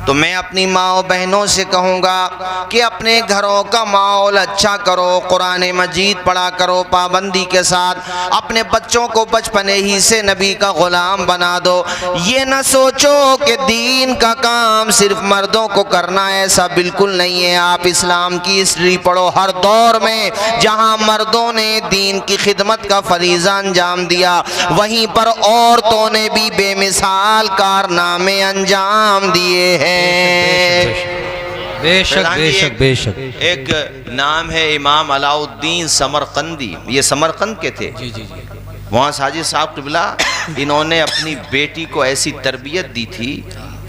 تو میں اپنی ماں و بہنوں سے کہوں گا کہ اپنے گھروں کا ماحول اچھا کرو، قرآن مجید پڑھا کرو پابندی کے ساتھ، اپنے بچوں کو بچپنے ہی سے نبی کا غلام بنا دو۔ یہ نہ سوچو کہ دین کا کام صرف مردوں کو کرنا ہے، ایسا بالکل نہیں ہے۔ آپ اسلام کی ہسٹری پڑھو، ہر دور میں جہاں مردوں نے دین کی خدمت کا فریضہ انجام دیا، وہیں پر عورتوں نے بھی بے مثال کارنامے انجام دیے ہیں۔ بے شک بے شک بے شک۔ ایک نام ہے امام علاء الدین سمرقندی، یہ سمرقند کے تھے۔ جی جی جی۔ وہاں ساجد صاحب قبلہ انہوں نے اپنی بیٹی کو ایسی تربیت دی تھی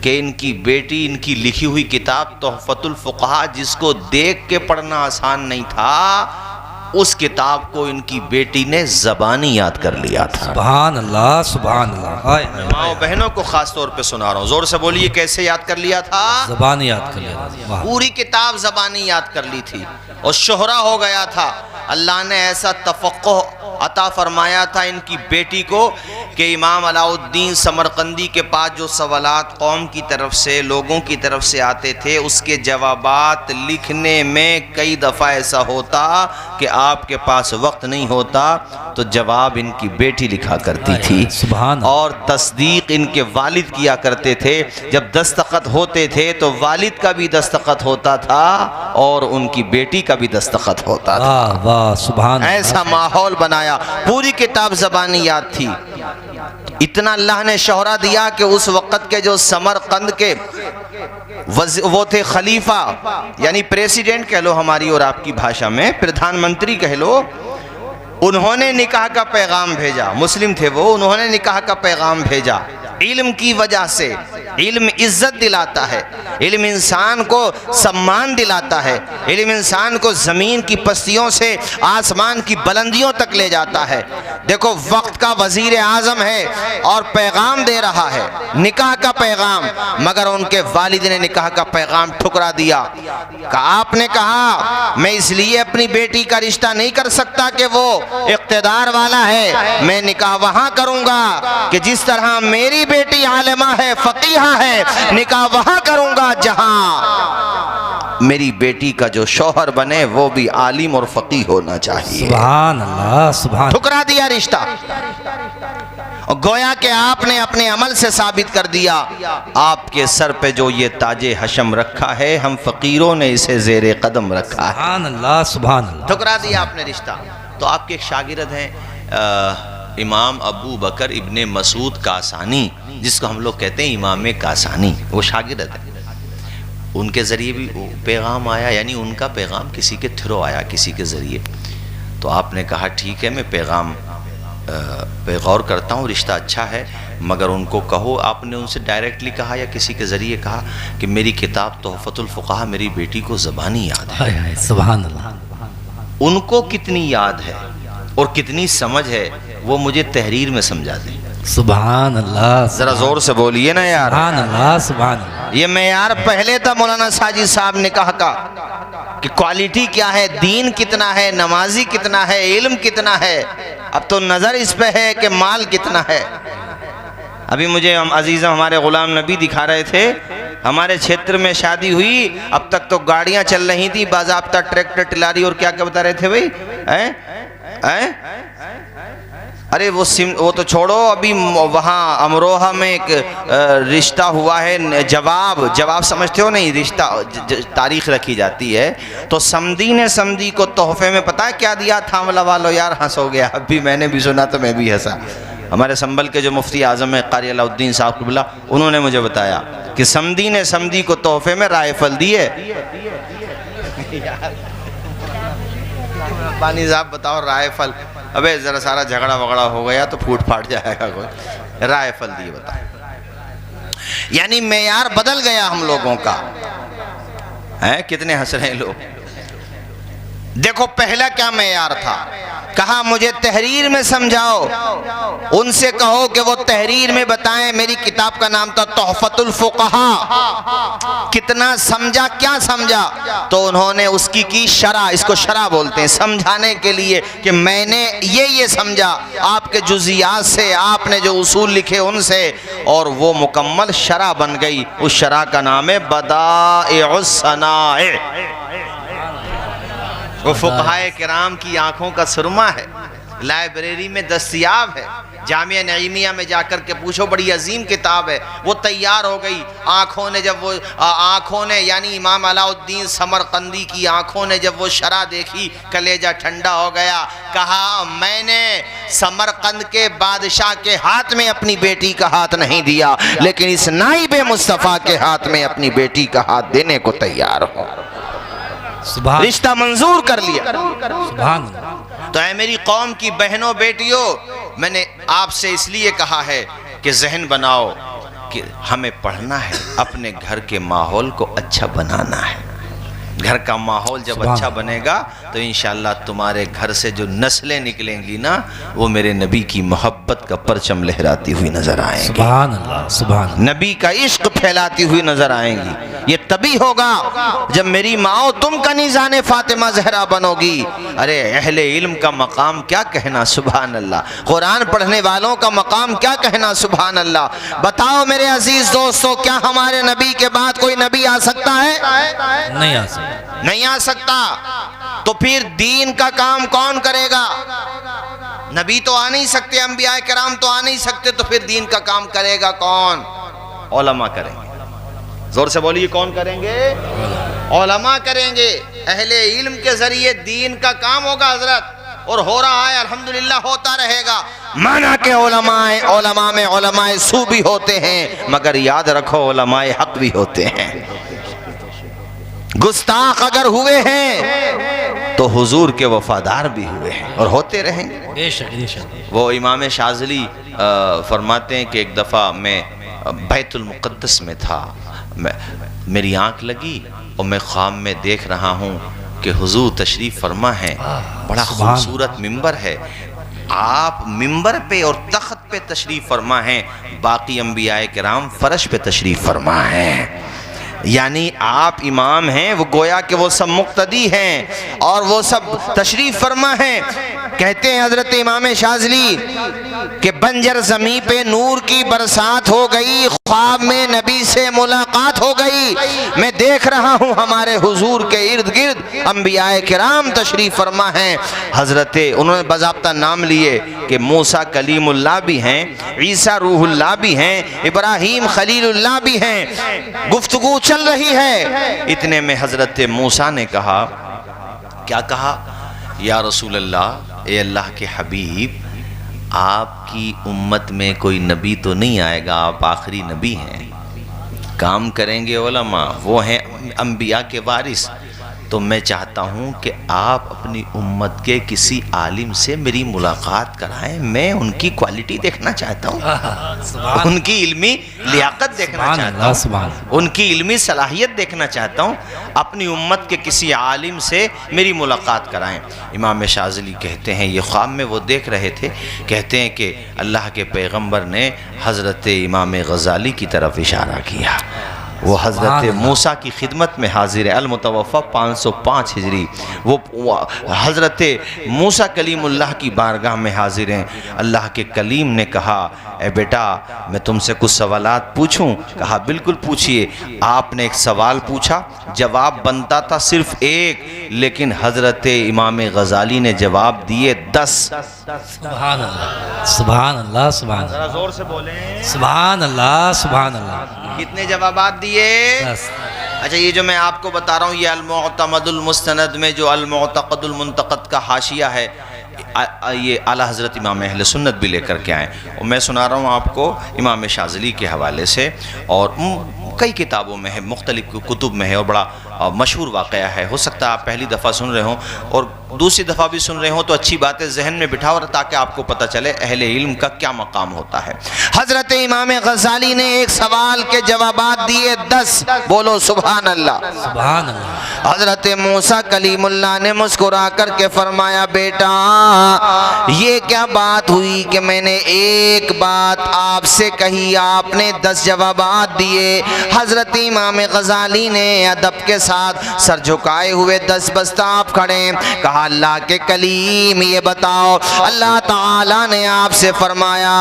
کہ ان کی بیٹی ان کی لکھی ہوئی کتاب تحفۃ الفقہاء، جس کو دیکھ کے پڑھنا آسان نہیں تھا، اس کتاب کو ان کی بیٹی نے زبانی یاد کر لیا تھا۔ سبحان اللہ سبحان اللہ۔ ماں و بہنوں کو خاص طور پہ سنا رہا ہوں، زور سے بولیے کیسے یاد کر لیا تھا؟ زبانی یاد کر لیا، پوری کتاب زبانی یاد کر لی تھی اور شہرہ ہو گیا تھا۔ اللہ نے ایسا تفقہ عطا فرمایا تھا ان کی بیٹی کو کہ امام علاء الدین سمرقندی کے پاس جو سوالات قوم کی طرف سے، لوگوں کی طرف سے آتے تھے، اس کے جوابات لکھنے میں کئی دفعہ ایسا ہوتا کہ آپ کے پاس وقت نہیں ہوتا تو جواب ان کی بیٹی لکھا کرتی تھی، اور تصدیق ان کے والد کیا کرتے تھے۔ جب دستخط ہوتے تھے تو والد کا بھی دستخط ہوتا تھا اور ان کی بیٹی کا بھی دستخط ہوتا تھا۔ واہ سبحان اللہ۔ ایسا ماحول بنایا، پوری کتاب زبانی یاد تھی۔ اتنا اللہ نے شہرہ دیا کہ اس وقت کے جو سمرقند کے وہ تھے خلیفہ، یعنی پریسیڈنٹ کہہ لو ہماری اور آپ کی بھاشا میں، پردھان منتری کہہ لو، انہوں نے نکاح کا پیغام بھیجا۔ مسلم تھے وہ، انہوں نے نکاح کا پیغام بھیجا۔ علم کی وجہ سے، علم عزت دلاتا ہے، علم انسان کو سمان دلاتا ہے، علم انسان کو زمین کی پستیوں سے آسمان کی بلندیوں تک لے جاتا ہے۔ دیکھو وقت کا وزیر اعظم ہے اور پیغام دے رہا ہے، نکاح کا پیغام، مگر ان کے والد نے نکاح کا پیغام ٹھکرا دیا۔ کہ آپ نے کہا میں اس لیے اپنی بیٹی کا رشتہ نہیں کر سکتا کہ وہ اقتدار والا ہے، میں نکاح وہاں کروں گا کہ جس طرح میری بیٹی عالمہ ہے، فقیہہ ہے، نکاح وہاں کروں گا جہاں میری بیٹی کا جو شوہر بنے وہ بھی عالم اور فقیہ ہونا چاہیے۔ سبحان اللہ سبحان۔ ٹھکرا دیا رشتہ، گویا کہ آپ نے اپنے عمل سے ثابت کر دیا آپ کے سر پہ جو یہ تاج حشم رکھا ہے، ہم فقیروں نے اسے زیر قدم رکھا ہے۔ سبحان اللہ سبحان اللہ۔ ٹھکرا دیا آپ نے رشتہ۔ تو آپ کے ایک شاگرد ہیں امام ابو بکر ابن مسعود کاسانی، جس کو ہم لوگ کہتے ہیں امام کاسانی، وہ شاگرد ہے۔ ان کے ذریعے بھی پیغام آیا، یعنی ان کا پیغام کسی کے تھرو آیا، کسی کے ذریعے۔ تو آپ نے کہا ٹھیک ہے، میں پیغام پہ غور کرتا ہوں، رشتہ اچھا ہے، مگر ان کو کہو، آپ نے ان سے ڈائریکٹلی کہا یا کسی کے ذریعے کہا کہ میری کتاب تحفۃ الفقہاء میری بیٹی کو زبانی یاد ہے۔ سبحان اللہ۔ ان کو کتنی یاد ہے اور کتنی سمجھ ہے وہ مجھے تحریر میں سمجھا دیں۔ سبحان اللہ۔ ذرا زور سے بولیے نا یار۔ سبحان اللہ سبحان اللہ۔ یہ معیار پہلے تھا مولانا ساجد صاحب نے کہا کہ کوالٹی کیا ہے، دین کتنا ہے، نمازی کتنا ہے، علم کتنا ہے۔ اب تو نظر اس پہ ہے کہ مال کتنا ہے۔ ابھی مجھے عزیزم ہمارے غلام نبی دکھا رہے تھے، ہمارے چھیتر میں شادی ہوئی، اب تک تو گاڑیاں چل رہی تھی، باضابطہ ٹریکٹر ٹلاری اور کیا کیا بتا رہے تھے بھائی؟ ارے وہ تو چھوڑو، ابھی وہاں امروہہ میں ایک رشتہ ہوا ہے، جواب سمجھتے ہو نہیں، رشتہ تاریخ رکھی جاتی ہے، تو سمدی نے سمدی کو تحفے میں پتہ کیا دیا؟ تھاملہ والو یار ہنس ہو گیا، ابھی میں نے بھی سنا تو میں بھی ہنسا۔ ہمارے سنبل کے جو مفتی اعظم ہے قاری علاء الدین صاحب قبلہ، انہوں نے مجھے بتایا کہ سمدی نے سمدی کو تحفے میں رائفل دیے۔ پانی صاحب بتاؤ رائفل، ابے ذرا سارا جھگڑا وگڑا ہو گیا تو پھوٹ پھاٹ جائے گا کوئی، رائفل دیے بتاؤ۔ یعنی معیار بدل گیا ہم لوگوں کا۔ کتنے ہنس رہے ہیں لوگ۔ دیکھو پہلا کیا معیار تھا، کہا مجھے تحریر میں سمجھاؤ، ان سے کہو کہ وہ تحریر میں بتائیں۔ میری کتاب کا نام تھا تحفۃ الفقہاء، کتنا سمجھا، کیا سمجھا؟ تو انہوں نے اس کی شرح، اس کو شرح بولتے ہیں، سمجھانے کے لیے کہ میں نے یہ سمجھا آپ کے جزیات سے، آپ نے جو اصول لکھے ان سے، اور وہ مکمل شرح بن گئی۔ اس شرح کا نام ہے بدائع الصنائع۔ وہ فقہائے کرام کی آنکھوں کا سرما ہے، لائبریری میں دستیاب ہے، جامعہ نعیمیہ میں جا کر کے پوچھو، بڑی عظیم کتاب ہے، وہ تیار ہو گئی۔ آنکھوں نے یعنی امام علاء الدین سمرقندی کی آنکھوں نے جب وہ شرح دیکھی، کلیجہ ٹھنڈا ہو گیا، کہا میں نے سمرقند کے بادشاہ کے ہاتھ میں اپنی بیٹی کا ہاتھ نہیں دیا، لیکن اس نائب مصطفیٰ کے ہاتھ میں اپنی بیٹی کا ہاتھ دینے کو تیار ہوں۔ رشتہ منظور کر لیا۔ سبحان اللہ۔ تو اے میری قوم کی بہنوں بیٹیوں، میں نے آپ سے اس لیے کہا ہے کہ ذہن بناؤ کہ ہمیں پڑھنا ہے، اپنے گھر کے ماحول کو اچھا بنانا ہے۔ گھر کا ماحول جب اچھا بنے گا تو انشاءاللہ تمہارے گھر سے جو نسلیں نکلیں گی نا، وہ میرے نبی کی محبت کا پرچم لہراتی ہوئی نظر آئیں گی، سبحان اللہ، سبحان اللہ۔ نبی کا عشق پھیلاتی ہوئی نظر آئیں گی۔ یہ تبھی ہوگا جب میری ماں تم کا نیزان فاطمہ زہرا بنو گی۔ ارے اہل علم کا مقام کیا کہنا، سبحان اللہ، قرآن پڑھنے والوں کا مقام کیا کہنا، سبحان اللہ۔ بتاؤ میرے عزیز دوستو، کیا ہمارے نبی کے بعد کوئی نبی آ سکتا ہے؟ نہیں آ سکتا۔ نہیں آ سکتا۔ تو پھر دین کا کام کون کرے گا؟ نبی تو آ نہیں سکتے، انبیاء کرام تو آ نہیں سکتے، تو پھر دین کا کام کرے گا کون؟ علماء کریں گے۔ زور سے بولیے، کون کریں گے؟ علماء کریں گے۔ اہل علم کے ذریعے دین کا کام ہوگا حضرت، اور ہو رہا ہے الحمدللہ، ہوتا رہے گا۔ مانا کہ علماء میں علماء سو بھی ہوتے ہیں، مگر یاد رکھو علماء حق بھی ہوتے ہیں۔ گستاخ اگر ہوئے ہیں تو حضور کے وفادار بھی ہوئے ہیں اور ہوتے رہیں گے۔ بے شک، بے شک۔ وہ امام شاذلی فرماتے ہیں کہ ایک دفعہ میں بیت المقدس میں تھا، میری آنکھ لگی اور میں خواب میں دیکھ رہا ہوں کہ حضور تشریف فرما ہے، بڑا خوبصورت ممبر ہے، آپ ممبر پہ اور تخت پہ تشریف فرما ہیں، باقی انبیاء کرام فرش پہ تشریف فرما ہیں۔ یعنی آپ امام ہیں، وہ گویا کہ وہ سب مقتدی ہیں اور وہ سب تشریف فرما ہیں۔ کہتے ہیں حضرت امام شاذلی کہ بنجر زمین پہ نور کی برسات ہو گئی، خواب میں نبی سے ملاقات ہو گئی، میں دیکھ رہا ہوں ہمارے حضور کے ارد گرد انبیاء کرام تشریف فرما ہیں۔ حضرت انہوں نے باضابطہ نام لیے کہ موسیٰ کلیم اللہ بھی ہیں، عیسیٰ روح اللہ بھی ہیں، ابراہیم خلیل اللہ بھی ہیں۔ گفتگو چل رہی ہے، اتنے میں حضرت موسیٰ نے کہا، کیا کہا؟ یا رسول اللہ، اے اللہ کے حبیب، آپ کی امت میں کوئی نبی تو نہیں آئے گا، آپ آخری نبی ہیں، کام کریں گے علماء، وہ ہیں انبیاء کے وارث، تو میں چاہتا ہوں کہ آپ اپنی امت کے کسی عالم سے میری ملاقات کرائیں، میں ان کی کوالٹی دیکھنا چاہتا ہوں، ان کی علمی لیاقت دیکھنا چاہتا ہوں، ان کی علمی صلاحیت دیکھنا چاہتا ہوں، اپنی امت کے کسی عالم سے میری ملاقات کرائیں۔ امام شاذلی کہتے ہیں یہ خواب میں وہ دیکھ رہے تھے، کہتے ہیں کہ اللہ کے پیغمبر نے حضرت امام غزالی کی طرف اشارہ کیا، وہ حضرت موسیٰ کی خدمت میں حاضر ہے، المتوفہ 505 ہجری، وہ حضرت موسیٰ کلیم اللہ کی بارگاہ میں حاضر ہیں۔ اللہ کے کلیم نے کہا، اے بیٹا میں تم سے کچھ سوالات پوچھوں؟ کہا بالکل پوچھئے۔ آپ نے ایک سوال پوچھا، جواب بنتا تھا صرف ایک، لیکن حضرت امام غزالی نے جواب دیے 10۔ سبحان اللہ، سبحان اللہ، سبحان اللہ، ذرا زور سے بولیں، سبحان اللہ، سبحان اللہ۔ کتنے جوابات دیے؟ اچھا، یہ جو میں آپ کو بتا رہا ہوں، یہ المعتمد المستند میں جو المعتقد المنتقد کا حاشیہ ہے، یہ اعلیٰ حضرت امام اہل سنت بھی لے کر کے آئیں، اور میں سنا رہا ہوں آپ کو امام شاذلی کے حوالے سے، اور کئی کتابوں میں ہے، مختلف کتب میں ہے، اور بڑا مشہور واقعہ ہے۔ ہو سکتا ہے آپ پہلی دفعہ سن رہے ہوں اور دوسری دفعہ بھی سن رہے ہوں، تو اچھی بات ہے ذہن میں بٹھاؤ تاکہ آپ کو پتہ چلے اہل علم کا کیا مقام ہوتا ہے۔ حضرت امام غزالی نے ایک سوال کے جوابات دیے 10، بولو سبحان اللہ، سبحان اللہ۔ حضرت موسیٰ کلیم اللہ نے مسکرا کر کے فرمایا، بیٹا یہ کیا بات ہوئی کہ میں نے ایک بات آپ سے کہی آپ نے 10 جوابات دیے۔ حضرت امام غزالی نے ادب کے ساتھ سر جھکائے ہوئے 10 بستہ آپ کھڑے، کہا اللہ کے کلیم یہ بتاؤ، اللہ تعالیٰ نے آپ سے فرمایا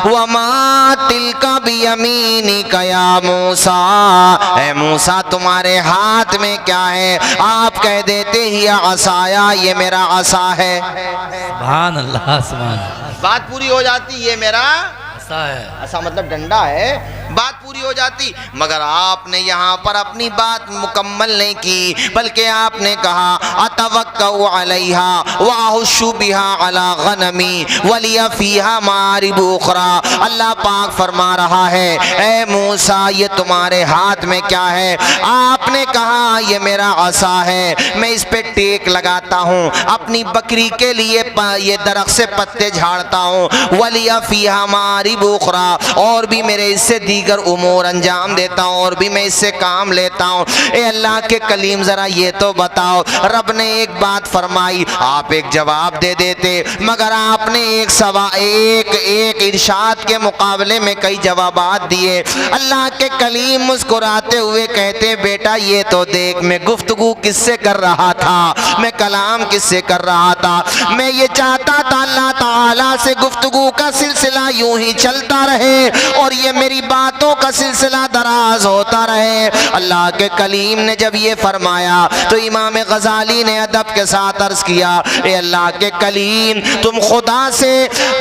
وَمَا تِلْكَ بِيَمِينِكَ يَا موسیٰ، اے موسیٰ تمہارے ہاتھ میں کیا ہے؟ آپ کہہ دیتے ہی عصایا، یہ میرا عصا ہے۔ سبحان اللہ سبحان اللہ، بات پوری ہو جاتی، یہ میرا ایسا ہے۔ ایسا مطلب ڈنڈا ہے، بات پوری ہو جاتی، مگر آپ نے یہاں پر اپنی بات مکمل نہیں کی، بلکہ آپ نے کہا اتوکل علیہا واحش بہا علی غنمی ولی فیہا معارب اخری۔ اللہ پاک فرما رہا ہے اے موسیٰ یہ تمہارے ہاتھ میں کیا ہے؟ آپ نے کہا یہ میرا عصا ہے، میں اس پہ ٹیک لگاتا ہوں، اپنی بکری کے لیے یہ درخت سے پتے جھاڑتا ہوں، ولی فیہا معارب اخری، اور بھی میرے اس سے دیگر امور انجام دیتا ہوں، اور بھی میں اس سے کام لیتا ہوں۔ اے اللہ کے کلیم ذرا یہ تو بتاؤ، رب نے ایک بات فرمائی آپ ایک جواب دے دیتے، مگر آپ نے ایک ارشاد کے مقابلے میں کئی جوابات دیے۔ اللہ کے کلیم مسکراتے ہوئے کہتے بیٹا یہ تو دیکھ میں گفتگو کس سے کر رہا تھا، میں کلام کس سے کر رہا تھا، میں یہ چاہتا تھا اللہ تعالیٰ سے گفتگو کا سلسلہ یوں ہی چلتا رہے اور یہ میری باتوں کا سلسلہ دراز ہوتا رہے۔ اللہ کے کلیم نے جب یہ فرمایا تو امام غزالی نے ادب کے ساتھ عرض کیا اے اللہ کے کلیم تم خدا سے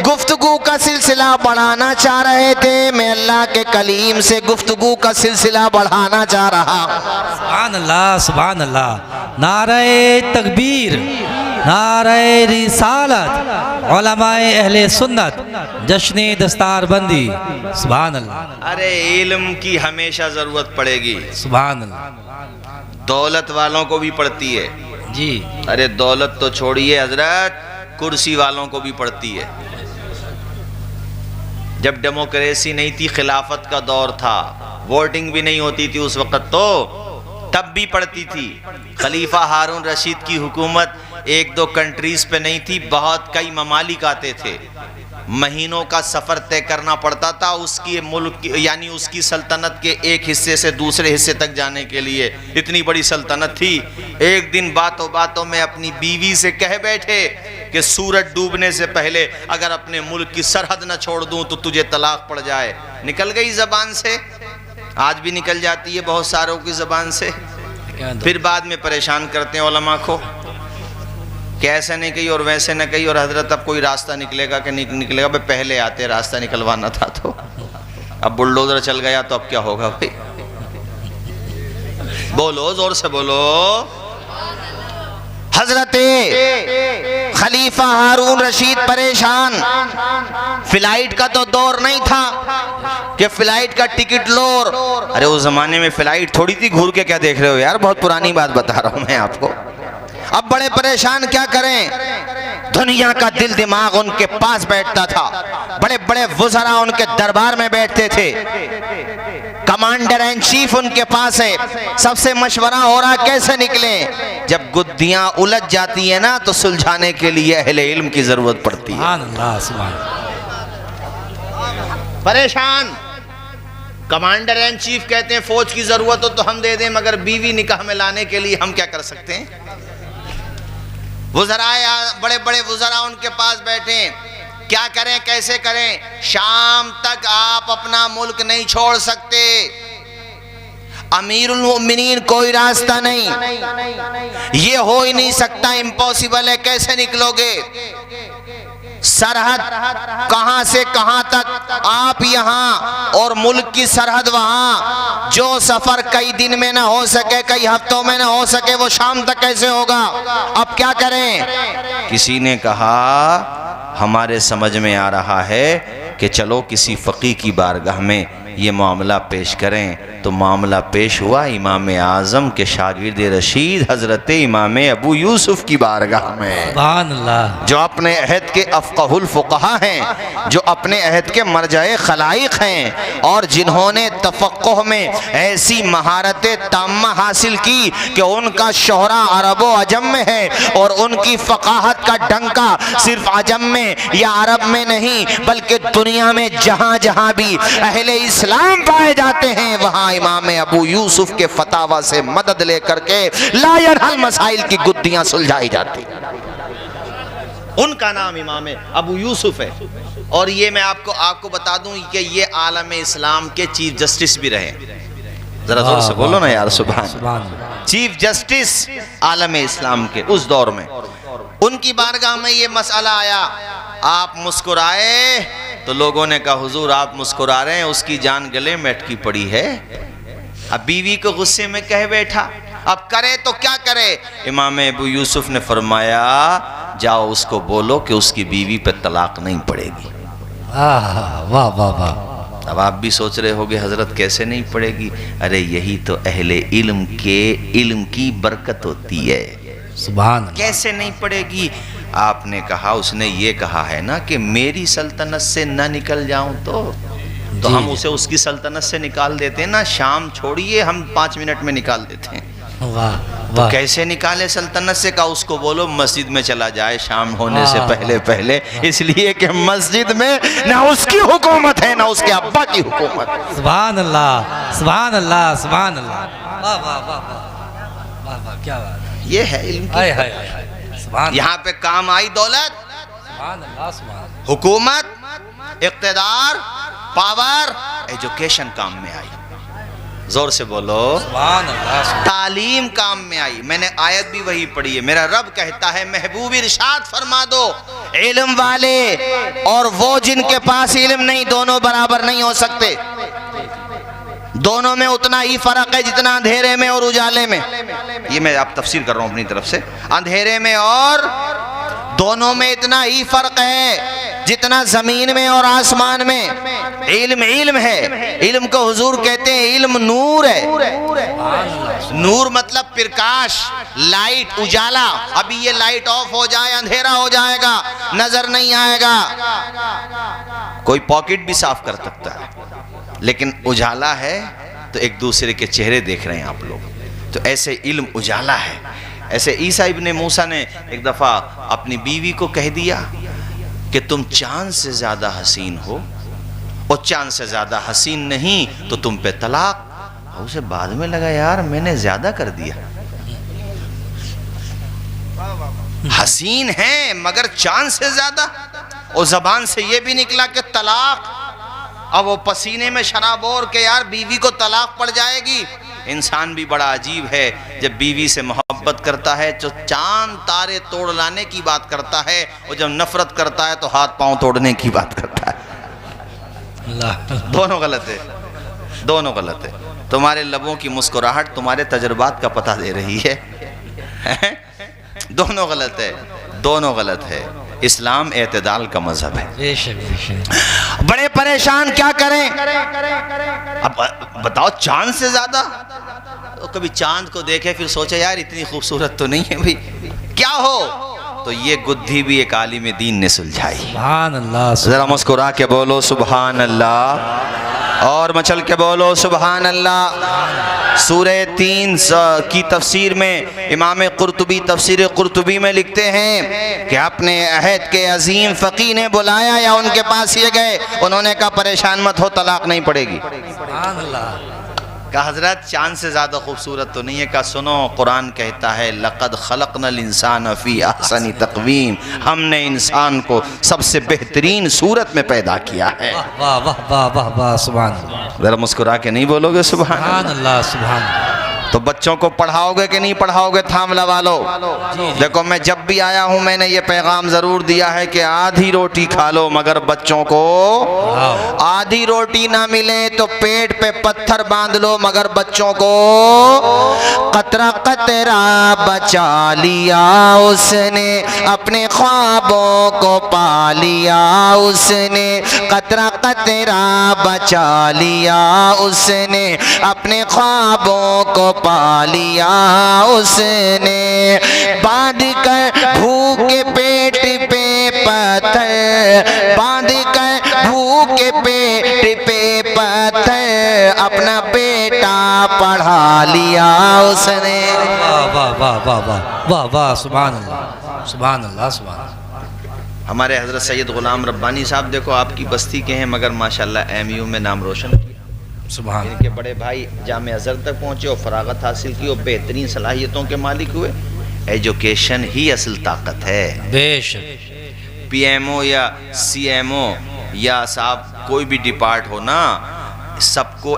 گفتگو کا سلسلہ بڑھانا چاہ رہے تھے، میں اللہ کے کلیم سے گفتگو کا سلسلہ بڑھانا چاہ رہا۔ سبحان اللہ سبحان اللہ، نعرہ تکبیر، نعرہ رسالت، علماء اہل سنت، جشن دستار بندی، سبحان اللہ۔ ارے علم کی ہمیشہ ضرورت پڑے گی، سبحان اللہ، دولت والوں کو بھی پڑتی ہے جی، ارے دولت تو چھوڑیے حضرت، کرسی والوں کو بھی پڑتی ہے۔ جب ڈیموکریسی نہیں تھی، خلافت کا دور تھا، ووٹنگ بھی نہیں ہوتی تھی اس وقت، تو تب بھی پڑتی تھی۔ خلیفہ ہارون رشید کی حکومت 1-2 کنٹریز پہ نہیں تھی، بہت کئی ممالک آتے تھے، مہینوں کا سفر طے کرنا پڑتا تھا اس کی ملک یعنی اس کی سلطنت کے ایک حصے سے دوسرے حصے تک جانے کے لیے، اتنی بڑی سلطنت تھی۔ ایک دن باتوں باتوں میں اپنی بیوی سے کہہ بیٹھے کہ سورج ڈوبنے سے پہلے اگر اپنے ملک کی سرحد نہ چھوڑ دوں تو تجھے طلاق پڑ جائے۔ نکل گئی زبان سے، آج بھی نکل جاتی ہے بہت ساروں کی زبان سے، پھر بعد میں پریشان کرتے ہیں علماء کو کہ ایسے نہیں کہی اور ویسے نہ کہی، اور حضرت اب کوئی راستہ نکلے گا کہ نہیں نکلے گا؟ پہلے آتے راستہ نکلوانا تھا، تو اب بلڈوزر چل گیا تو اب کیا ہوگا بھائی؟ بولو زور سے بولو۔ حضرت خلیفہ ہارون رشید پریشان، فلائٹ کا تو دور نہیں تھا کہ فلائٹ کا ٹکٹ لو، ارے اس زمانے میں فلائٹ تھوڑی تھی، گھور کے کیا دیکھ رہے ہو یار، بہت پرانی بات بتا رہا ہوں میں آپ کو۔ اب بڑے پریشان، کیا کریں؟ دنیا کا دل دماغ ان کے پاس بیٹھتا تھا، بڑے بڑے وزراء ان کے دربار میں بیٹھتے تھے، کمانڈر این چیف ان کے پاس ہے، سب سے مشورہ ہو رہا کیسے نکلیں۔ جب گدیاں الجھ جاتی ہیں نا تو سلجھانے کے لیے اہل علم کی ضرورت پڑتی ہے۔ سبحان اللہ سبحان اللہ، پریشان، کمانڈر این چیف کہتے ہیں فوج کی ضرورت ہو تو ہم دے دیں، مگر بیوی نکاح میں لانے کے لیے ہم کیا کر سکتے ہیں؟ وزراء، بڑے بڑے وزراء ان کے پاس بیٹھے، کیا کریں کیسے کریں؟ شام تک آپ اپنا ملک نہیں چھوڑ سکتے، امیر المؤمنین کوئی راستہ نہیں، یہ ہو ہی نہیں سکتا، امپوسیبل ہے، کیسے نکلو گے؟ سرحد کہاں سے کہاں تک، آپ یہاں اور ملک کی سرحد وہاں، جو سفر کئی دن میں نہ ہو سکے، کئی ہفتوں میں نہ ہو سکے، وہ شام تک کیسے ہوگا؟ اب کیا کریں؟ کسی نے کہا ہمارے سمجھ میں آ رہا ہے کہ چلو کسی فقیہ کی بارگاہ میں یہ معاملہ پیش کریں تو معاملہ پیش ہوا امام اعظم کے شاگرد رشید حضرت امام ابو یوسف کی بارگاہ میں، سبحان اللہ، جو اپنے عہد کے افقہ الفقہا ہیں، جو اپنے عہد کے مرجع خلائق ہیں، اور جنہوں نے تفقہ میں ایسی مہارت تامہ حاصل کی کہ ان کا شہرہ عرب و عجم میں ہے، اور ان کی فقاہت کا ڈنکا صرف عجم میں یا عرب میں نہیں بلکہ دنیا میں جہاں جہاں بھی اہل اسلام پائے جاتے ہیں وہاں امام ابو یوسف کے فتاوی سے مدد لے کر کے لا ينحل مسائل کی گدیاں سلجھائی جاتی۔ ان کا نام امام ابو یوسف ہے، اور یہ میں آپ کو بتا دوں کہ یہ عالم اسلام کے چیف جسٹس بھی رہے۔ ذرا زور سے بولو نا یار سبحان۔ چیف جسٹس عالم اسلام کے اس دور میں، ان کی بارگاہ میں یہ مسئلہ آیا، آپ مسکرائے تو لوگوں نے کہا حضور آپ مسکرا رہے ہیں، اس کی جان گلے میں اٹکی پڑی ہے۔ اب بیوی کو غصے میں کہہ بیٹھا، اب کرے تو کیا کرے؟ امام ابو یوسف نے فرمایا جاؤ اس کو بولو کہ اس کی بیوی پہ طلاق نہیں پڑے گی۔ واہ واہ واہ۔ اب آپ بھی سوچ رہے ہوگے حضرت کیسے نہیں پڑے گی؟ ارے یہی تو اہل علم کے علم کی برکت ہوتی ہے۔ سبحان اللہ۔ کیسے نہیں پڑے گی؟ آپ نے کہا، اس نے یہ کہا ہے نا کہ میری سلطنت سے نہ نکل جاؤں تو ہم اسے اس کی سلطنت سے نکال دیتے ہیں نا، شام چھوڑیے ہم 5 منٹ میں نکال دیتے ہیں۔ واہ تو واہ۔ کیسے نکالے سلطنت سے؟ کہا اس کو بولو مسجد میں چلا جائے شام ہونے سے پہلے، اس لیے کہ مسجد میں نہ اس کی حکومت ہے نہ اس کے ابا کی حکومت۔ سبحان اللہ سبحان اللہ سبحان اللہ۔ واہ واہ واہ واہ واہ، کیا بات ہے۔ یہ ہے علم کی۔ ہائے ہائے ہائے، سبحان اللہ یہاں پہ کام آئی دولت، سبحان اللہ سبحان اللہ۔ حکومت، اقتدار، پاور، ایجوکیشن کام میں آئی۔ زور سے بولو سبحان اللہ سبحان تعلیم کام میں آئی۔ میں نے آیت بھی وہی پڑھی ہے، میرا رب کہتا ہے محبوب ارشاد فرما دو علم والے اور وہ جن کے پاس علم نہیں دونوں برابر نہیں ہو سکتے، دونوں میں اتنا ہی فرق ہے جتنا اندھیرے میں اور اجالے میں۔ یہ میں آپ تفسیر کر رہا ہوں اپنی طرف سے، اندھیرے میں اور دونوں میں اتنا ہی فرق ہے جتنا زمین میں اور آسمان میں۔ علم علم ہے، علم کو حضور کہتے ہیں علم نور ہے۔ نور مطلب پرکاش، لائٹ، اجالا۔ ابھی یہ لائٹ آف ہو جائے اندھیرا ہو جائے گا، نظر نہیں آئے گا۔ کوئی پاکٹ بھی صاف کر سکتا ہے، لیکن اجالا ہے تو ایک دوسرے کے چہرے دیکھ رہے ہیں آپ لوگ، تو ایسے علم اجالا ہے۔ ایسے عیسیٰ ابن موسیٰ نے ایک دفعہ اپنی بیوی کو کہہ دیا کہ تم چاند سے زیادہ حسین ہو، اور چاند سے زیادہ حسین نہیں تو تم پہ طلاق۔ اور اسے بعد میں لگا یار میں نے زیادہ کر دیا، حسین ہیں مگر چاند سے زیادہ، اور زبان سے یہ بھی نکلا کہ طلاق۔ اب وہ پسینے میں شراب اور کہ یار بیوی کو طلاق پڑ جائے گی۔ انسان بھی بڑا عجیب ہے، جب بیوی سے محبت کرتا ہے تو چاند تارے توڑ لانے کی بات کرتا ہے، اور جب نفرت کرتا ہے تو ہاتھ پاؤں توڑنے کی بات کرتا ہے۔ اللہ۔ دونوں غلط ہے، دونوں غلط ہے۔ تمہارے لبوں کی مسکراہٹ تمہارے تجربات کا پتہ دے رہی ہے۔ دونوں غلط ہے، دونوں غلط ہے۔ اسلام اعتدال کا مذہب ہے۔ بے شک بے شک۔ بڑے پریشان کیا کریں؟ اب بتاؤ چاند سے زیادہ؟ کبھی چاند کو دیکھے پھر سوچے یار اتنی خوبصورت تو نہیں ہے بھی، کیا ہو؟ تو یہ گدھی بھی ایک عالم دین نے سلجھائی۔ سبحان اللہ ذرا مسکرا کے بولو سبحان اللہ، اور مچل کے بولو سبحان اللہ۔ سورہ 3 کی تفسیر میں امام قرطبی تفسیر قرطبی میں لکھتے ہیں کہ اپنے عہد کے عظیم فقیہ نے بلایا یا ان کے پاس یہ گئے، انہوں نے کہا پریشان مت ہو طلاق نہیں پڑے گی۔ سبحان اللہ۔ کہا حضرت چاند سے زیادہ خوبصورت تو نہیں ہے؟ کہا سنو قرآن کہتا ہے لقد خلقنا الانسان فی احسن تقویم، ہم نے انسان کو سب سے بہترین صورت میں پیدا کیا ہے۔ واہ واہ واہ واہ واہ، سبحان اللہ ذرا مسکرا کے نہیں بولو گے سبحان سبحان اللہ؟ اللہ سبحان اللہ۔ تو بچوں کو پڑھاؤ گے کہ نہیں پڑھاؤ گے؟ تھاملا والو دیکھو، میں جب بھی آیا ہوں میں نے یہ پیغام ضرور دیا ہے کہ آدھی روٹی کھا لو، مگر بچوں کو آدھی روٹی نہ ملے تو پیٹ پہ پتھر باندھ لو، مگر بچوں کو قطرہ قطرہ بچا لیا اس نے اپنے خوابوں کو پا لیا اس نے قطرہ قطرہ بچا لیا اس نے اپنے خوابوں کو پا لیا اس نے باندھ کر بھوکے پیٹ پہ پتھر باندھ کر بھوکے پیٹ پہ پتھر اپنا بیٹا پڑھا لیا اس نے واہ واہ واہ واہ واہ واہ واہ سبحان اللہ سبحان اللہ سبحان اللہ ہمارے حضرت سید غلام ربانی صاحب دیکھو آپ کی بستی کے ہیں مگر ماشاءاللہ ایم یو میں نام روشن کیا سبحان ان کے بڑے بھائی جامعہ ازہر تک پہنچے اور فراغت حاصل کی اور بہترین صلاحیتوں کے مالک ہوئے ایجوکیشن ہی اصل طاقت ہے بے شک پی ایم او یا سی ایم او یا صاحب کوئی بھی ڈپارٹ ہو نا سب کو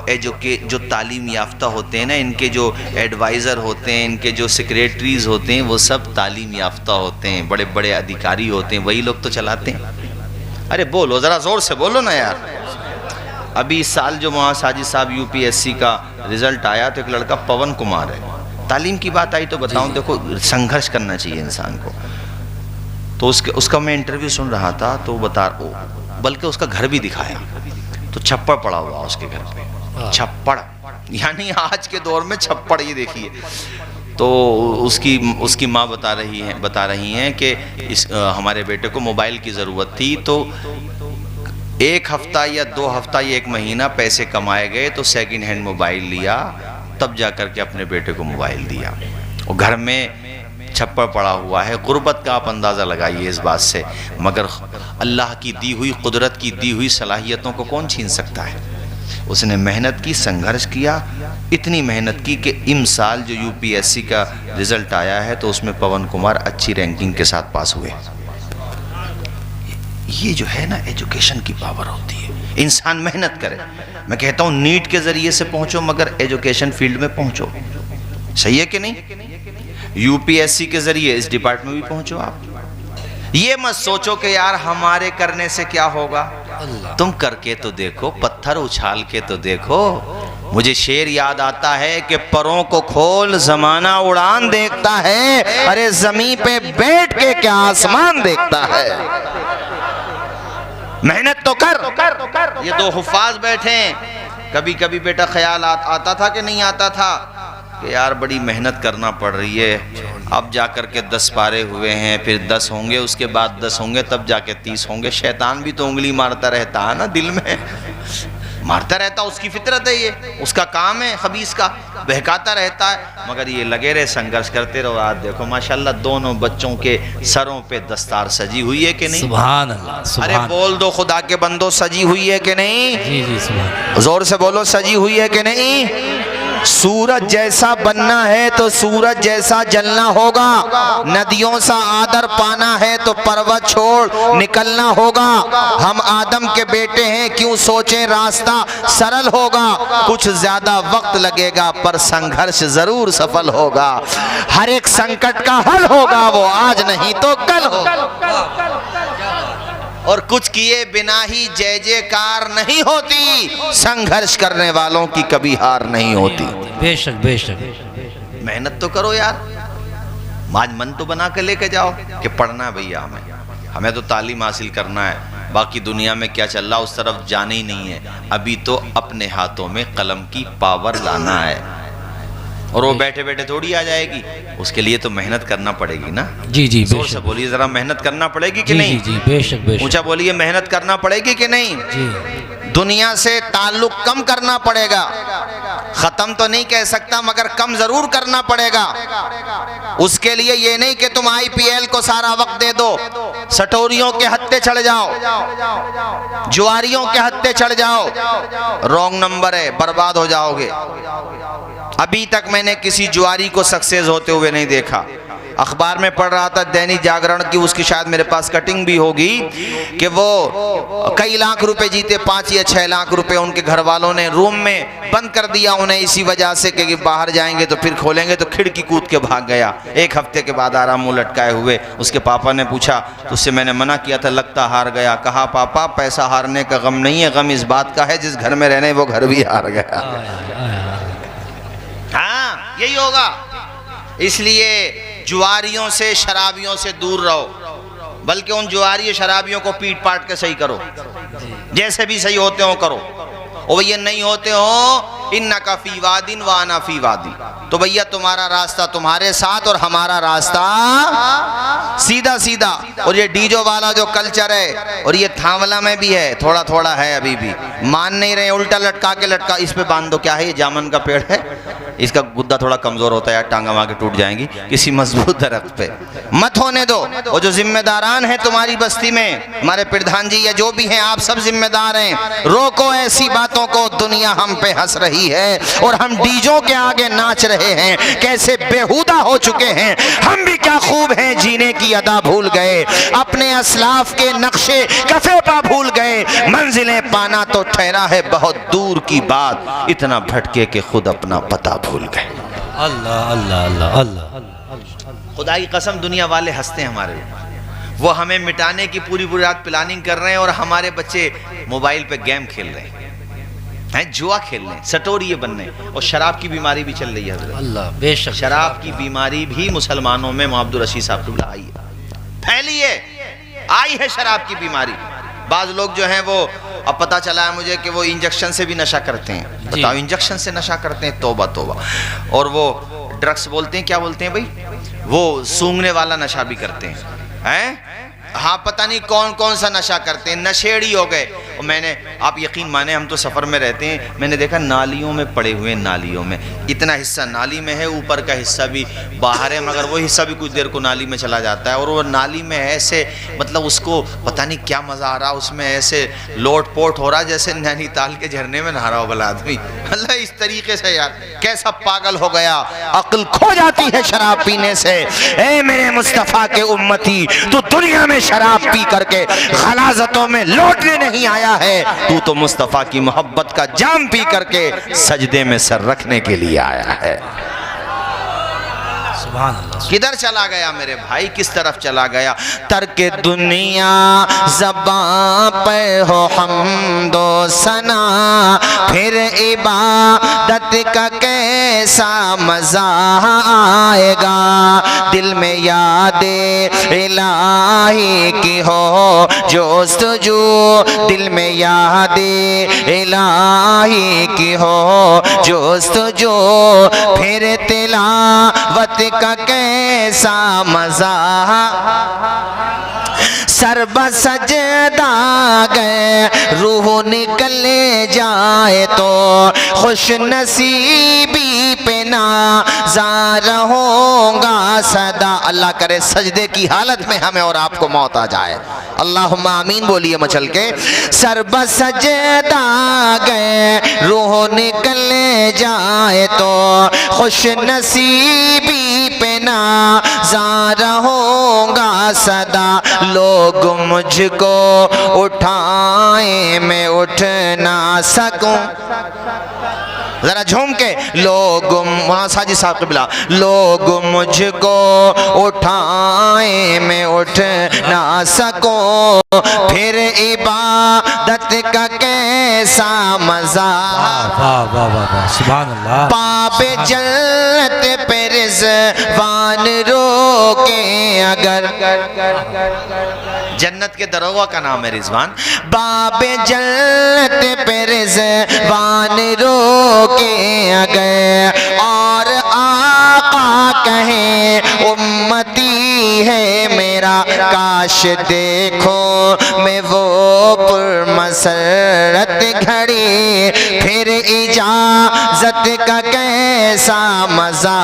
جو تعلیم یافتہ ہوتے ہیں نا ان کے جو ایڈوائزر ہوتے ہیں ان کے جو سیکریٹریز ہوتے ہیں وہ سب تعلیم یافتہ ہوتے ہیں بڑے بڑے ادھیکاری ہوتے ہیں وہی لوگ تو چلاتے ہیں ارے بولو ذرا زور سے بولو نا یار ابھی اس سال جو وہاں ساجد صاحب یو پی ایس سی کا رزلٹ آیا تو ایک لڑکا پون کمار ہے تعلیم کی بات آئی تو بتاؤں دیکھو سنگھرش کرنا چاہیے انسان کو تو اس کا میں انٹرویو سن رہا تھا تو بلکہ اس کا گھر بھی دکھایا تو چھپڑ پڑا ہوا اس کے گھر پہ چھپڑ یعنی آج کے دور میں چھپڑ یہ دیکھیے تو اس کی ماں بتا رہی ہیں کہ ہمارے بیٹے کو موبائل کی ضرورت تھی تو ایک ہفتہ یا 2 ہفتہ یا 1 مہینہ پیسے کمائے گئے تو سیکنڈ ہینڈ موبائل لیا تب جا کر کے اپنے بیٹے کو موبائل دیا اور گھر میں چھپڑ پڑا ہوا ہے غربت کا آپ اندازہ لگائیے اس بات سے مگر اللہ کی دی ہوئی قدرت کی دی ہوئی صلاحیتوں کو کون چھین سکتا ہے اس نے محنت کی سنگھرش کیا اتنی محنت کی کہ سال جو یو پی ایس سی کا رزلٹ آیا ہے تو اس میں پون کمار اچھی رینکنگ کے ساتھ پاس ہوئے یہ جو ہے نا ایجوکیشن کی پاور ہوتی ہے انسان محنت کرے میں کہتا ہوں نیٹ کے ذریعے سے پہنچو مگر ایجوکیشن فیلڈ میں پہنچو صحیح ہے کہ نہیں یو پی ایس سی کے ذریعے اس ڈپارٹ میں بھی پہنچو آپ یہ مت سوچو کہ یار ہمارے کرنے سے کیا ہوگا تم کر کے تو دیکھو پتھر اچھال کے تو دیکھو مجھے شعر یاد آتا ہے کہ پروں کو کھول زمانہ اڑان دیکھتا ہے ارے زمین پہ بیٹھ کے کیا آسمان دیکھتا ہے محنت تو کر یہ 2 حفاظ بیٹھے ہیں کبھی کبھی بیٹا خیال آتا تھا کہ نہیں آتا تھا کہ یار بڑی محنت کرنا پڑ رہی ہے اب جا کر کے 10 پارے ہوئے ہیں پھر 10 ہوں گے اس کے بعد 10 ہوں گے تب جا کے 30 ہوں گے شیطان بھی تو انگلی مارتا رہتا ہے نا دل میں مارتا رہتا اس کی فطرت ہے یہ اس کا کام ہے خبیث کا بہکاتا رہتا ہے مگر یہ لگے رہے سنگھرش کرتے رہو آج دیکھو ماشاءاللہ دونوں بچوں کے سروں پہ دستار سجی ہوئی ہے کہ نہیں سبحان اللہ ارے بول دو خدا کے بندو سجی ہوئی ہے کہ نہیں جی جی سبحان زور سے بولو سجی ہوئی ہے کہ نہیں سورج جیسا بننا ہے تو سورج جیسا جلنا ہوگا ندیوں سا آدر پانا ہے تو پروت چھوڑ نکلنا ہوگا ہم آدم کے بیٹے ہیں کیوں سوچیں راستہ سرل ہوگا کچھ زیادہ وقت لگے گا پر سنگھرش ضرور سفل ہوگا ہر ایک سنکٹ کا حل ہوگا وہ آج نہیں تو کل ہوگا اور کچھ کیے بنا ہی جے جے کار نہیں ہوتی سنگھرش کرنے والوں کی کبھی ہار نہیں ہوتی بے شک بے شک محنت تو کرو یار آج من تو بنا کے لے کے جاؤ کہ پڑھنا ہے بھیا ہمیں تو تعلیم حاصل کرنا ہے باقی دنیا میں کیا چل رہا اس طرف جانے ہی نہیں ہے ابھی تو اپنے ہاتھوں میں قلم کی پاور لانا ہے اور وہ بیٹھے بیٹھے تھوڑی آ جائے گی اس کے لیے تو محنت کرنا پڑے گی نا جی جی زور سے بولیے ذرا محنت کرنا پڑے گی کہ نہیں جی بے شک بے شک اونچا بولیے محنت کرنا پڑے گی کہ نہیں جی دنیا سے تعلق کم کرنا پڑے گا ختم تو نہیں کہہ سکتا مگر کم ضرور کرنا پڑے گا اس کے لیے یہ نہیں کہ تم آئی پی ایل کو سارا وقت دے دو سٹوریوں کے ہتھے چڑھ جاؤ جواریوں کے ہتھے چڑھ جاؤ رونگ نمبر ہے برباد ہو جاؤ گے ابھی تک میں نے کسی جواری کو سکسیس ہوتے ہوئے نہیں دیکھا اخبار میں پڑھ رہا تھا دینک جاگرن کی اس کی شاید میرے پاس کٹنگ بھی ہوگی کہ وہ کئی لاکھ روپے جیتے 5 یا 6 لاکھ روپے ان کے گھر والوں نے روم میں بند کر دیا انہیں اسی وجہ سے کہ باہر جائیں گے تو پھر کھولیں گے تو کھڑکی کود کے بھاگ گیا 1 ہفتے کے بعد آرام منہ لٹکائے ہوئے اس کے پاپا نے پوچھا تو اس سے میں نے منع کیا تھا لگتا ہار گیا کہا پاپا پیسہ ہارنے کا غم نہیں ہے غم اس بات کا ہے جس گھر میں رہنے وہ گھر بھی ہار گیا ہاں یہی ہوگا. اس لیے جواریوں سے شرابیوں سے دور رہو، بلکہ ان جواری شرابیوں کو پیٹ پاٹ کے صحیح کرو، جیسے بھی صحیح ہوتے ہو کرو. اور یہ نہیں ہوتے ہو انکا فی وادن وانا فی وادی، تو بھیا تمہارا راستہ تمہارے ساتھ اور ہمارا راستہ سیدھا سیدھا. اور یہ ڈیجو والا جو کلچر ہے، اور یہ تھاملہ میں بھی ہے، تھوڑا تھوڑا ہے ابھی بھی، مان نہیں رہے، الٹا لٹکا کے لٹکا، اس پہ باندھ دو. کیا ہے یہ؟ جامن کا پیڑ ہے، اس کا گدا تھوڑا کمزور ہوتا ہے یار، ٹانگا وہاں کے ٹوٹ جائیں گی. کسی مضبوط درخت پہ مت ہونے دو. وہ جو ذمہ داران ہیں تمہاری بستی میں، ہمارے پردھان جی یا جو بھی ہیں، آپ سب ذمہ دار ہیں. روکو ایسی باتوں کو. دنیا ہم پہ ہنس رہی ہے اور ہم ڈیجوں کے آگے ناچ رہے ہیں. کیسے بےہودہ ہو چکے ہیں ہم بھی، کیا خوب ہیں جینے کی ادا بھول گئے، اپنے اسلاف کے نقشے کفے پا بھول گئے. منزلیں پانا تو ٹھہرا ہے بہت دور کی بات، اتنا بھٹکے کہ خود اپنا پتہ بھول گئے. اللہ اللہ اللہ اللہ. خدا کی قسم دنیا والے ہنستے ہیں ہمارے اوپر. وہ ہمیں مٹانے کی پوری پوری رات پلاننگ کر رہے ہیں، اور ہمارے بچے موبائل پہ گیم کھیل رہے ہیں، جوا کھیل رہے ہیں، سٹوریے بن رہے ہیں. اور شراب کی بیماری بھی چل رہی ہے حضرت. اللہ بے شک شراب کی بیماری بھی مسلمانوں میں محمد الرشید صاحب قبلہ آئی ہے، پھیلی ہے، آئی ہے شراب کی بیماری. بعض لوگ جو ہیں وہ اب پتہ چلا ہے مجھے کہ وہ انجیکشن سے بھی نشہ کرتے ہیں. بتاؤ، انجیکشن سے نشہ کرتے ہیں، توبہ توبہ. اور وہ ڈرگس بولتے ہیں، کیا بولتے ہیں بھائی، وہ سونگنے والا نشہ بھی کرتے ہیں. ہاں پتہ نہیں کون کون سا نشہ کرتے ہیں، نشیڑی ہو گئے. اور میں نے، آپ یقین مانیں ہم تو سفر میں رہتے ہیں، میں نے دیکھا نالیوں میں پڑے ہوئے، نالیوں میں اتنا حصہ نالی میں ہے، اوپر کا حصہ بھی باہر ہے، مگر وہ حصہ بھی کچھ دیر کو نالی میں چلا جاتا ہے. اور وہ نالی میں ایسے مطلب اس کو پتہ نہیں کیا مزہ آ رہا، اس میں ایسے لوٹ پوٹ ہو رہا جیسے نینی تال کے جھرنے میں نہا رہا ہو بلا آدمی. اللہ اس طریقے سے یار کیسا پاگل ہو گیا، عقل کھو جاتی ہے شراب پینے سے. اے میرے مصطفیٰ کے امتی، تو دنیا میں شراب پی کر کے غلاظتوں میں لوٹنے نہیں آیا ہے، تو مصطفیٰ کی محبت کا جام پی کر کے سجدے میں سر رکھنے کے لیے آیا ہے. سبحان اللہ. کدھر چلا گیا میرے بھائی، کس طرف چلا گیا؟ ترک دنیا زباں پہ ہو حمد و ثنا، پھر عبادت کا کیسا مزہ آئے گا. دل میں یاد الہی کی ہو جستجو، دل میں یاد الہی کی ہو جستجو، پھر تلاوت کا کیسا مزہ. سر بسجدہ گئے روح نکل جائے تو خوش نصیبی پہ نازار ہوگا صدا. اللہ کرے سجدے کی حالت میں ہمیں اور آپ کو موت آ جائے. اللہم آمین بولیے مچل کے. سر بسجدہ گئے روح نکل جائے تو خوش نصیبی پہ نازار ہوگا صدا. لوگ مجھ کو اٹھائیں میں اٹھ نہ سکوں. ذرا جھوم کے. لوگ وہاں ساجد صاحب قبلہ. لوگ مجھ کو اٹھائیں میں اٹھ نہ سکوں، پھر عبادت کا کیسا مزہ. سبحان اللہ. پاپ جنت پہ رضوان روکے اگر، جنت کے دروغہ کا نام ہے رضوان. باب جنت پہ رضوان روکے اگر، اور آقا کہیں امتی ہے میرا، کاش دیکھو میں وہ پرمسرت گھڑی، پھر اجازت کا کیسا مزہ.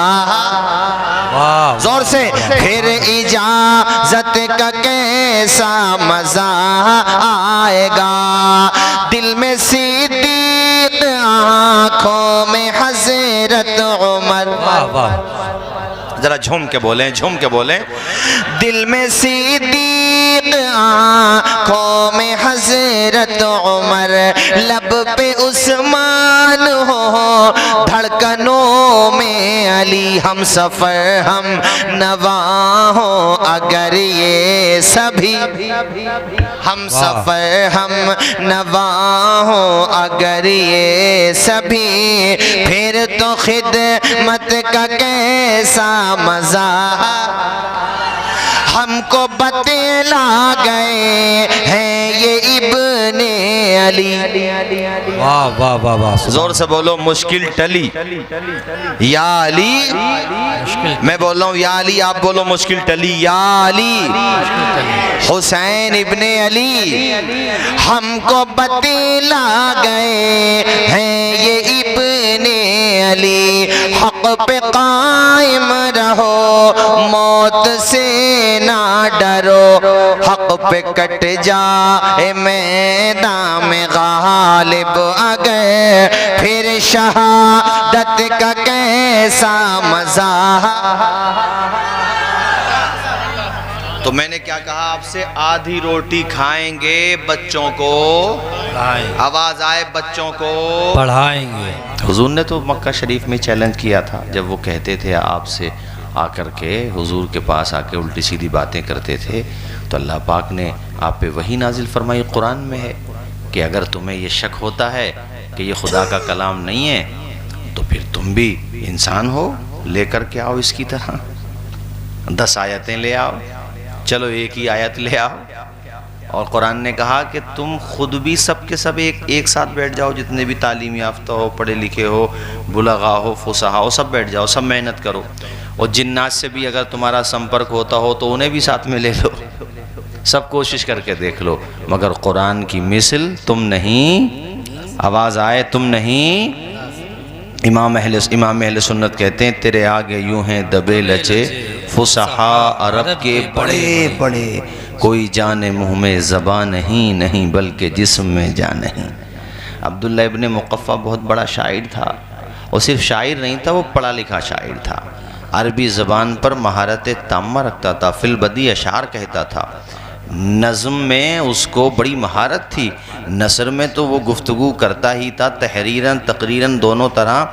زور سے. پھر اجازت کا کیسا مزہ آئے گا. دل میں صدیق، آنکھوں میں حضرت عمر. ذرا جھوم کے بولیں، جھوم کے بولیں. دل میں صدیق صدیق آنکھوں میں حضرت عمر لب پہ عثمان ہو دھڑکنوں میں علی ہم سفر ہم نوا ہو اگر یہ سبھی ہم سفر ہم نوا ہو اگر یہ سبھی پھر تو خدمت کا کیسا مزہ ہم کو بتلا گئے ہیں یہ ابن علی. واہ واہ واہ واہ. زور سے بولو مشکل ٹلی یا علی. میں بول رہا ہوں یا علی, آپ بولو مشکل ٹلی یا علی. حسین ابن علی ہم کو بتلا گئے ہیں یہ ابن علی. حق پہ قائم رہو موت سے نہ ڈرو حق پہ کٹ جائے میدان میں غالب اگر پھر شہادت کا کیسا مزہ. تو میں نے کیا کہا آپ سے, آدھی روٹی کھائیں گے بچوں کو, آواز آئے بچوں کو پڑھائیں گے. حضور نے تو مکہ شریف میں چیلنج کیا تھا جب وہ کہتے تھے آپ سے آ کر کے, حضور کے پاس آ کے الٹی سیدھی باتیں کرتے تھے, تو اللہ پاک نے آپ پہ وہی نازل فرمائی. قرآن میں ہے کہ اگر تمہیں یہ شک ہوتا ہے کہ یہ خدا کا کلام نہیں ہے تو پھر تم بھی انسان ہو, لے کر کے آؤ اس کی طرح 10 آیتیں لے آؤ, چلو ایک ہی آیت لے آؤ. اور قرآن نے کہا کہ تم خود بھی سب کے سب ایک ساتھ بیٹھ جاؤ, جتنے بھی تعلیم یافتہ ہو, پڑھے لکھے ہو, بلغا ہو, فصحا ہو, سب بیٹھ جاؤ, سب محنت کرو. اور جنات سے بھی اگر تمہارا سمپرک ہوتا ہو تو انہیں بھی ساتھ میں لے لو, سب کوشش کر کے دیکھ لو, مگر قرآن کی مثل تم نہیں. آواز آئے تم نہیں. امام اہل سنت کہتے ہیں تیرے آگے یوں ہیں دبے لچے فصحا عرب کے بڑے بڑے, کوئی جان منہ میں زبان نہیں بلکہ جسم میں جان نہیں. عبداللہ ابن مقفع بہت بڑا شاعر تھا, اور صرف شاعر نہیں تھا, وہ پڑھا لکھا شاعر تھا. عربی زبان پر مہارت تامہ رکھتا تھا, فی البدیع اشعار کہتا تھا. نظم میں اس کو بڑی مہارت تھی, نثر میں تو وہ گفتگو کرتا ہی تھا, تحریراً تقریراً دونوں طرح,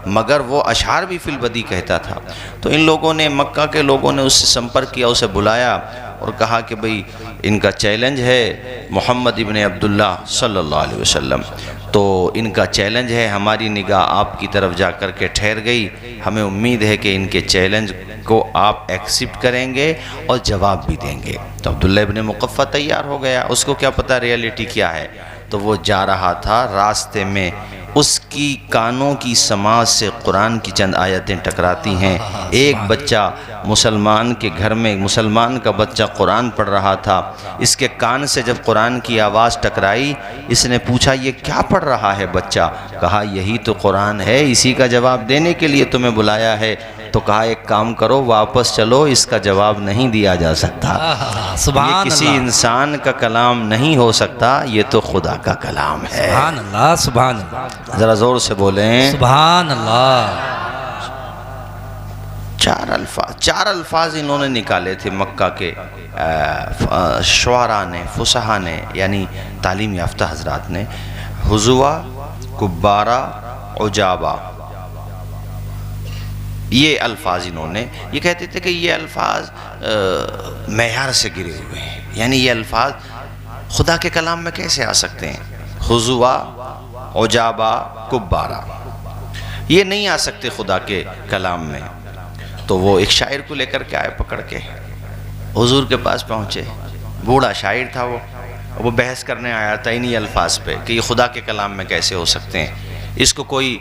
مگر وہ اشعار بھی فی البدیع کہتا تھا. تو ان لوگوں نے, مکہ کے لوگوں نے اس سے سمپرک کیا, اسے بلایا اور کہا کہ بھئی ان کا چیلنج ہے محمد ابن عبداللہ صلی اللہ علیہ وسلم, تو ان کا چیلنج ہے, ہماری نگاہ آپ کی طرف جا کر کے ٹھہر گئی, ہمیں امید ہے کہ ان کے چیلنج کو آپ ایکسپٹ کریں گے اور جواب بھی دیں گے. تو عبداللہ ابن مقفع تیار ہو گیا, اس کو کیا پتہ ریئلٹی کیا ہے. تو وہ جا رہا تھا, راستے میں اس کی کانوں کی سماعت سے قرآن کی چند آیتیں ٹکراتی ہیں. ایک بچہ مسلمان کے گھر میں, مسلمان کا بچہ قرآن پڑھ رہا تھا, اس کے کان سے جب قرآن کی آواز ٹکرائی, اس نے پوچھا یہ کیا پڑھ رہا ہے بچہ؟ کہا یہی تو قرآن ہے, اسی کا جواب دینے کے لیے تمہیں بلایا ہے. تو کہا ایک کام کرو, واپس چلو, اس کا جواب نہیں دیا جا سکتا, یہ کسی انسان کا کلام نہیں ہو سکتا, یہ تو خدا کا کلام ہے. سبحان اللہ سبحان اللہ. ذرا زور سے بولیں سبحان اللہ. 4 الفاظ انہوں نے نکالے تھے مکہ کے شعراء نے, فصحا نے, یعنی تعلیم یافتہ حضرات نے. حضوہ, کبارہ, عجابہ, یہ الفاظ انہوں نے, یہ کہتے تھے کہ یہ الفاظ معیار سے گرے ہوئے ہیں, یعنی یہ الفاظ خدا کے کلام میں کیسے آ سکتے ہیں. حضوہ, عجابہ, کبارہ, یہ نہیں آ سکتے خدا کے کلام میں. تو وہ ایک شاعر کو لے کر کے آئے, پکڑ کے حضور کے پاس پہنچے. بوڑھا شاعر تھا, وہ بحث کرنے آیا تھا انہی الفاظ پہ کہ یہ خدا کے کلام میں کیسے ہو سکتے ہیں. اس کو کوئی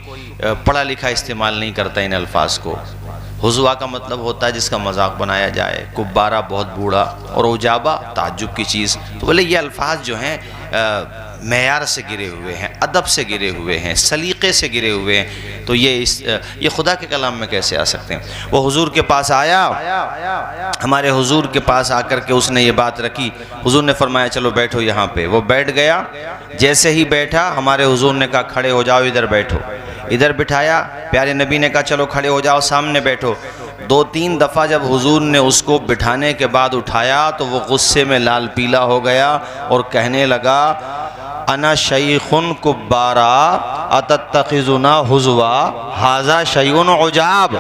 پڑھا لکھا استعمال نہیں کرتا ان الفاظ کو. حضوہ کا مطلب ہوتا ہے جس کا مذاق بنایا جائے, کبارہ بہت بوڑھا, اور عجابہ تعجب کی چیز. تو بولے یہ الفاظ جو ہیں معیار سے گرے ہوئے ہیں, ادب سے گرے ہوئے ہیں, سلیقے سے گرے ہوئے ہیں, تو یہ خدا کے کلام میں کیسے آ سکتے ہیں. وہ حضور کے پاس آیا, ہمارے حضور کے پاس آ کر کے اس نے یہ بات رکھی. حضور نے فرمایا چلو بیٹھو یہاں پہ. وہ بیٹھ گیا. جیسے ہی بیٹھا, ہمارے حضور نے کہا کھڑے ہو جاؤ, ادھر بیٹھو. ادھر بٹھایا. پیارے نبی نے کہا چلو کھڑے ہو جاؤ, سامنے بیٹھو. دو تین دفعہ جب حضور نے اس کو بٹھانے کے بعد اٹھایا تو وہ غصے میں لال پیلا ہو گیا اور کہنے لگا انا شیخ کبارا اتتخذنا حزوا ھذا شیء عجاب.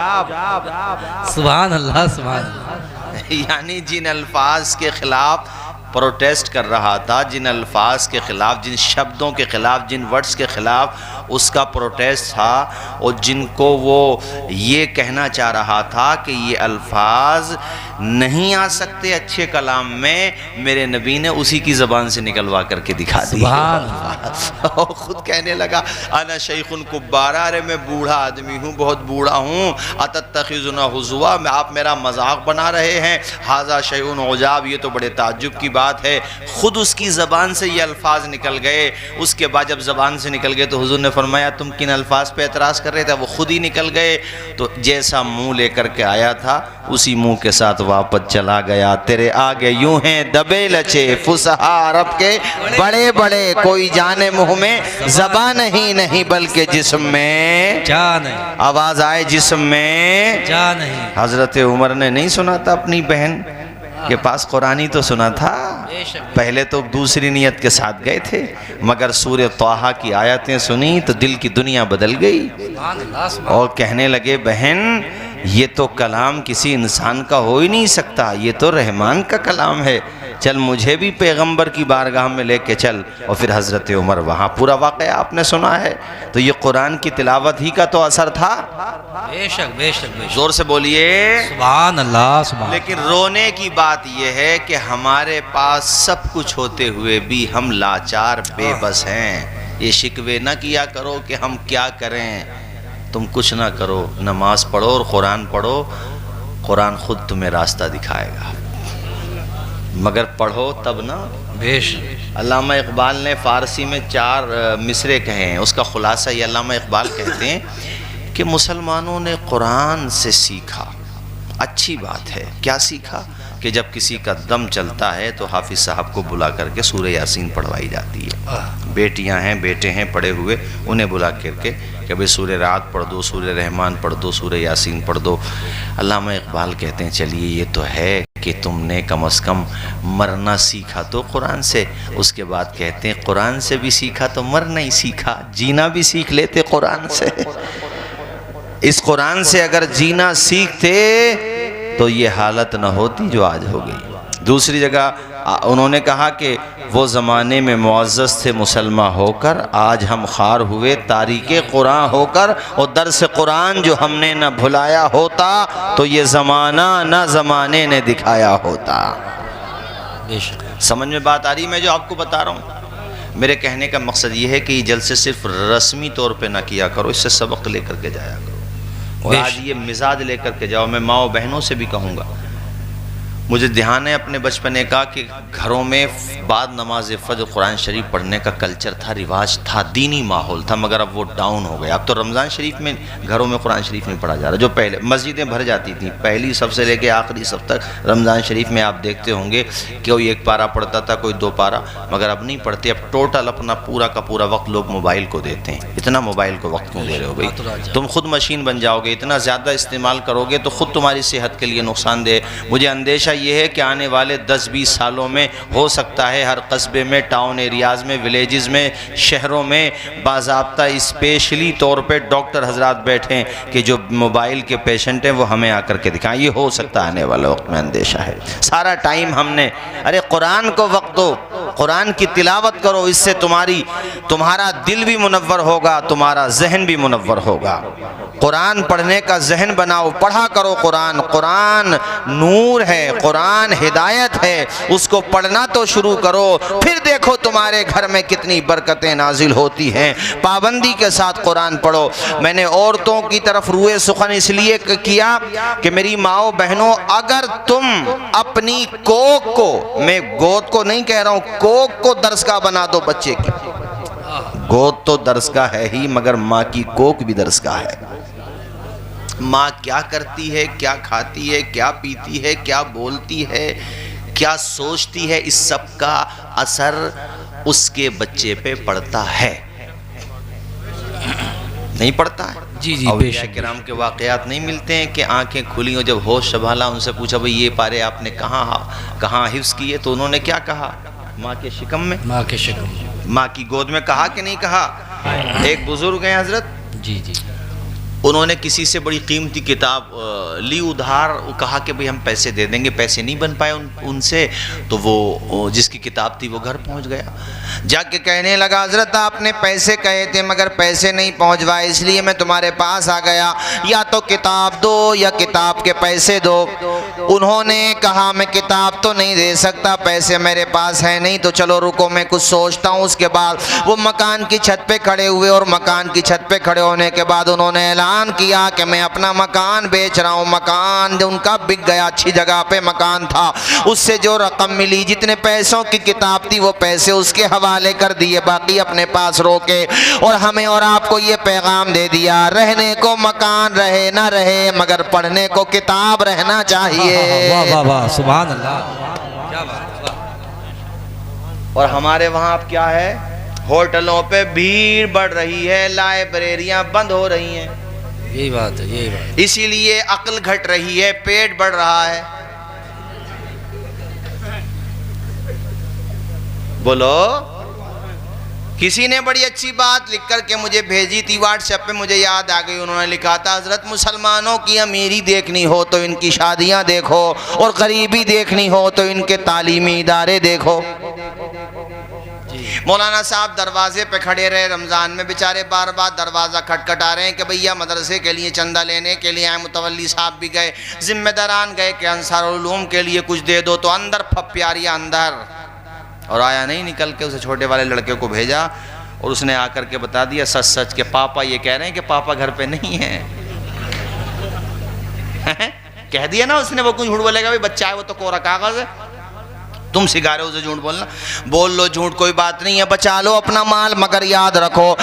سبحان اللہ سبحان اللہ. یعنی جن الفاظ کے خلاف پروٹیسٹ کر رہا تھا، جن الفاظ کے خلاف، جن شبدوں کے خلاف، جن ورڈز کے خلاف اس کا پروٹیسٹ تھا، اور جن کو وہ یہ کہنا چاہ رہا تھا کہ یہ الفاظ نہیں آ سکتے اچھے کلام میں، میرے نبی نے اسی کی زبان سے نکلوا کر کے دکھا دی. سبحان اللہ. اور خود کہنے لگا انا شیخ کبارا، ارے میں بوڑھا آدمی ہوں، بہت بوڑھا ہوں. اتتخذنا حزوا، آپ میرا مذاق بنا رہے ہیں. ھذا شیء عجاب، یہ تو بڑے تعجب کی بات ہے. خود اس کی زبان سے یہ الفاظ نکل گئے. اس کے بعد جب زبان سے نکل گئے تو حضور نے فرمایا تم کن الفاظ پہ اعتراض کر رہے تھے؟ وہ خود ہی نکل گئے. تو جیسا منہ لے کر کے آیا تھا اسی منہ کے ساتھ واپس چلا گیا. تیرے آگے یوں ہیں دبے لچے فصحا عرب کے بڑے بڑے، کوئی جانے منہ میں زبان ہی نہیں بلکہ جسم میں جان ہے، آواز آئے جسم میں جان ہے. حضرت عمر نے نہیں سنا تھا اپنی بہن کے پاس قرآن ہی تو سنا تھا. پہلے تو دوسری نیت کے ساتھ گئے تھے، مگر سورہ طٰہٰ کی آیتیں سنی تو دل کی دنیا بدل گئی اور کہنے لگے بہن یہ تو کلام کسی انسان کا ہو ہی نہیں سکتا، یہ تو رحمان کا کلام ہے. چل مجھے بھی پیغمبر کی بارگاہ میں لے کے چل. اور پھر حضرت عمر وہاں، پورا واقعہ آپ نے سنا ہے. تو یہ قرآن کی تلاوت ہی کا تو اثر تھا. بے شک بے شک بے شک. زور سے بولیے سبحان اللہ سبحان. لیکن رونے کی بات یہ ہے کہ ہمارے پاس سب کچھ ہوتے ہوئے بھی ہم لاچار بے بس ہیں. یہ شکوے نہ کیا کرو کہ ہم کیا کریں. تم کچھ نہ کرو، نماز پڑھو اور قرآن پڑھو، قرآن خود تمہیں راستہ دکھائے گا. مگر پڑھو تب نا. بے شک. علامہ اقبال نے فارسی میں 4 مصرے کہے ہیں. اس کا خلاصہ یہ علامہ اقبال کہتے ہیں کہ مسلمانوں نے قرآن سے سیکھا. اچھی بات ہے. کیا سیکھا؟ کہ جب کسی کا دم چلتا ہے تو حافظ صاحب کو بلا کر کے سورہ یاسین پڑھوائی جاتی ہے. بیٹیاں ہیں بیٹے ہیں پڑھے ہوئے، انہیں بلا کر کے کہ بھئی سورہ رعد پڑھ دو، سورہ رحمان پڑھ دو، سورہ یاسین پڑھ دو. علامہ اقبال کہتے ہیں چلیے یہ تو ہے کہ تم نے کم از کم مرنا سیکھا تو قرآن سے. اس کے بعد کہتے ہیں قرآن سے بھی سیکھا تو مرنا ہی سیکھا، جینا بھی سیکھ لیتے قرآن سے. اس قرآن سے اگر جینا سیکھتے تو یہ حالت نہ ہوتی جو آج ہو گئی. دوسری جگہ انہوں نے کہا کہ وہ زمانے میں معزز تھے مسلمان ہو کر، آج ہم خوار ہوئے تاریک قرآن ہو کر. اور درس قرآن جو ہم نے نہ بھلایا ہوتا تو یہ زمانہ نہ زمانے نے دکھایا ہوتا. سمجھ میں بات آ رہی؟ میں جو آپ کو بتا رہا ہوں، میرے کہنے کا مقصد یہ ہے کہ یہ جلسے صرف رسمی طور پہ نہ کیا کرو، اس سے سبق لے کر کے جایا کرو. اور آج یہ مزاج لے کر کے جاؤ. میں ماں و بہنوں سے بھی کہوں گا، مجھے دھیان ہے اپنے بچپنے کا کہ گھروں میں بعد نماز فجر قرآن شریف پڑھنے کا کلچر تھا، رواج تھا، دینی ماحول تھا، مگر اب وہ ڈاؤن ہو گیا. اب تو رمضان شریف میں گھروں میں قرآن شریف نہیں پڑھا جا رہا. جو پہلے مسجدیں بھر جاتی تھیں، پہلی صف سے لے کے آخری صف تک رمضان شریف میں آپ دیکھتے ہوں گے کہ کوئی 1 پارہ پڑھتا تھا، کوئی 2 پارہ، مگر اب نہیں پڑھتے. اب ٹوٹل اپنا پورا کا پورا وقت لوگ موبائل کو دیتے ہیں. اتنا موبائل کو وقت کیوں دے رہے ہو بھائی؟ تم خود مشین بن جاؤ گے. اتنا زیادہ استعمال کرو گے تو خود تمہاری صحت کے لیے نقصان دہ. مجھے اندیشہ یہ ہے کہ آنے والے 10-20 سالوں میں ہو سکتا ہے ہر قصبے میں، ٹاؤن ایریاز میں، ولیجز میں، شہروں میں باضابطہ اسپیشلی طور پہ ڈاکٹر حضرات بیٹھیں کہ جو موبائل کے پیشنٹ ہیں وہ ہمیں آ کر کے دکھائیں. یہ ہو سکتا ہے آنے والے وقت میں، اندیشہ ہے. سارا ٹائم ہم نے، ارے قرآن کو وقت دو، قرآن کی تلاوت کرو. اس سے تمہارا دل بھی منور ہوگا، تمہارا ذہن بھی منور ہوگا. قرآن پڑھنے کا ذہن بناؤ، پڑھا کرو قرآن. قرآن نور ہے، قرآن ہدایت ہے. اس کو پڑھنا تو شروع کرو، پھر دیکھو تمہارے گھر میں کتنی برکتیں نازل ہوتی ہیں. پابندی کے ساتھ قرآن پڑھو. میں نے عورتوں کی طرف روئے سخن اس لیے کیا کہ میری ماؤں بہنوں، اگر تم اپنی کوک کو، میں گود کو نہیں کہہ رہا ہوں، کوک کو درسگاہ بنا دو بچے کی. گود تو درسگاہ ہے ہی، مگر ماں کی کوک بھی درسگاہ ہے. ماں کیا کرتی ہے، کیا کھاتی ہے، کیا پیتی ہے، کیا بولتی ہے، کیا سوچتی ہے، اس سب کا اثر اس کے بچے پہ پڑتا ہے. نہیں پڑتا ہے؟ جی جی، بے اولیاء شک۔ کرام کے واقعات نہیں ملتے ہیں کہ آنکھیں کھلی اور جب ہوش سنبھالا ان سے پوچھا بھئی یہ پارے آپ نے کہاں حفظ کیے؟ تو انہوں نے کیا کہا؟ ماں کے شکم میں، ماں کے شکم۔ ماں کی گود میں کہا کہ نہیں کہا؟ ایک بزرگ ہیں حضرت، جی جی، انہوں نے کسی سے بڑی قیمتی کتاب لی ادھار، کہا کہ بھئی ہم پیسے دے دیں گے، پیسے نہیں بن پائے ان سے، تو وہ جس کی کتاب تھی وہ گھر پہنچ گیا، جا کے کہنے لگا حضرت آپ نے پیسے کہے تھے مگر پیسے نہیں پہنچوائے، اس لیے میں تمہارے پاس آ گیا، یا تو کتاب دو یا کتاب کے پیسے دو۔ انہوں نے کہا میں کتاب تو نہیں دے سکتا، پیسے میرے پاس ہیں نہیں، تو چلو رکو میں کچھ سوچتا ہوں۔ اس کے بعد وہ مکان کی چھت پہ کھڑے ہوئے، اور مکان کی چھت پہ کھڑے ہونے کے بعد انہوں نے اعلان کیا کہ میں اپنا مکان بیچ رہا ہوں۔ مکان جو ان کا بک گیا، اچھی جگہ پہ مکان تھا، اس سے جو رقم ملی، جتنے پیسوں کی کتاب تھی وہ پیسے اس کے حوالے کر دیے، باقی اپنے پاس روکے، اور ہمیں اور آپ کو یہ پیغام دے دیا رہنے کو مکان رہے نہ رہے مگر پڑھنے کو کتاب رہنا چاہیے۔ واہ واہ واہ، سبحان اللہ، کیا بات، واہ۔ اور ہمارے وہاں اب کیا ہے؟ ہوٹلوں پہ بھیڑ بڑھ رہی ہے، لائبریریاں بند ہو رہی ہیں، یہی بات ہے، یہی بات۔ اسی لیے عقل گھٹ رہی ہے، پیٹ بڑھ رہا ہے۔ بولو، کسی نے بڑی اچھی بات لکھ کر کے مجھے بھیجی تھی واٹس ایپ پہ، مجھے یاد آ گئی، انہوں نے لکھا تھا حضرت مسلمانوں کی امیری دیکھنی ہو تو ان کی شادیاں دیکھو، اور غریبی دیکھنی ہو تو ان کے تعلیمی ادارے دیکھو۔ مولانا صاحب دروازے پہ کھڑے رہے رمضان میں، بیچارے بار بار دروازہ کھٹکھٹا رہے ہیں کہ بھیا مدرسے کے لیے چندہ لینے کے لیے آئے، متولی صاحب بھی گئے، ذمہ داران گئے کہ انصار العلوم کے لیے کچھ دے دو، تو اندر پھپیاریا اندر، اور آیا نہیں، نکل کے اسے چھوٹے والے لڑکے کو بھیجا، اور اس نے آ کر کے بتا دیا سچ سچ کہ پاپا یہ کہہ رہے ہیں کہ پاپا گھر پہ نہیں ہیں۔ کہہ دیا نا اس نے، وہ کچھ جھوٹ بولے گا، بھائی بچہ ہے وہ تو کوڑا کاغذ ہے، تم سکھا رہے ہو اسے جھوٹ بولنا، بول لو جھوٹ، کوئی بات نہیں ہے، بچا لو اپنا مال، مگر یاد رکھو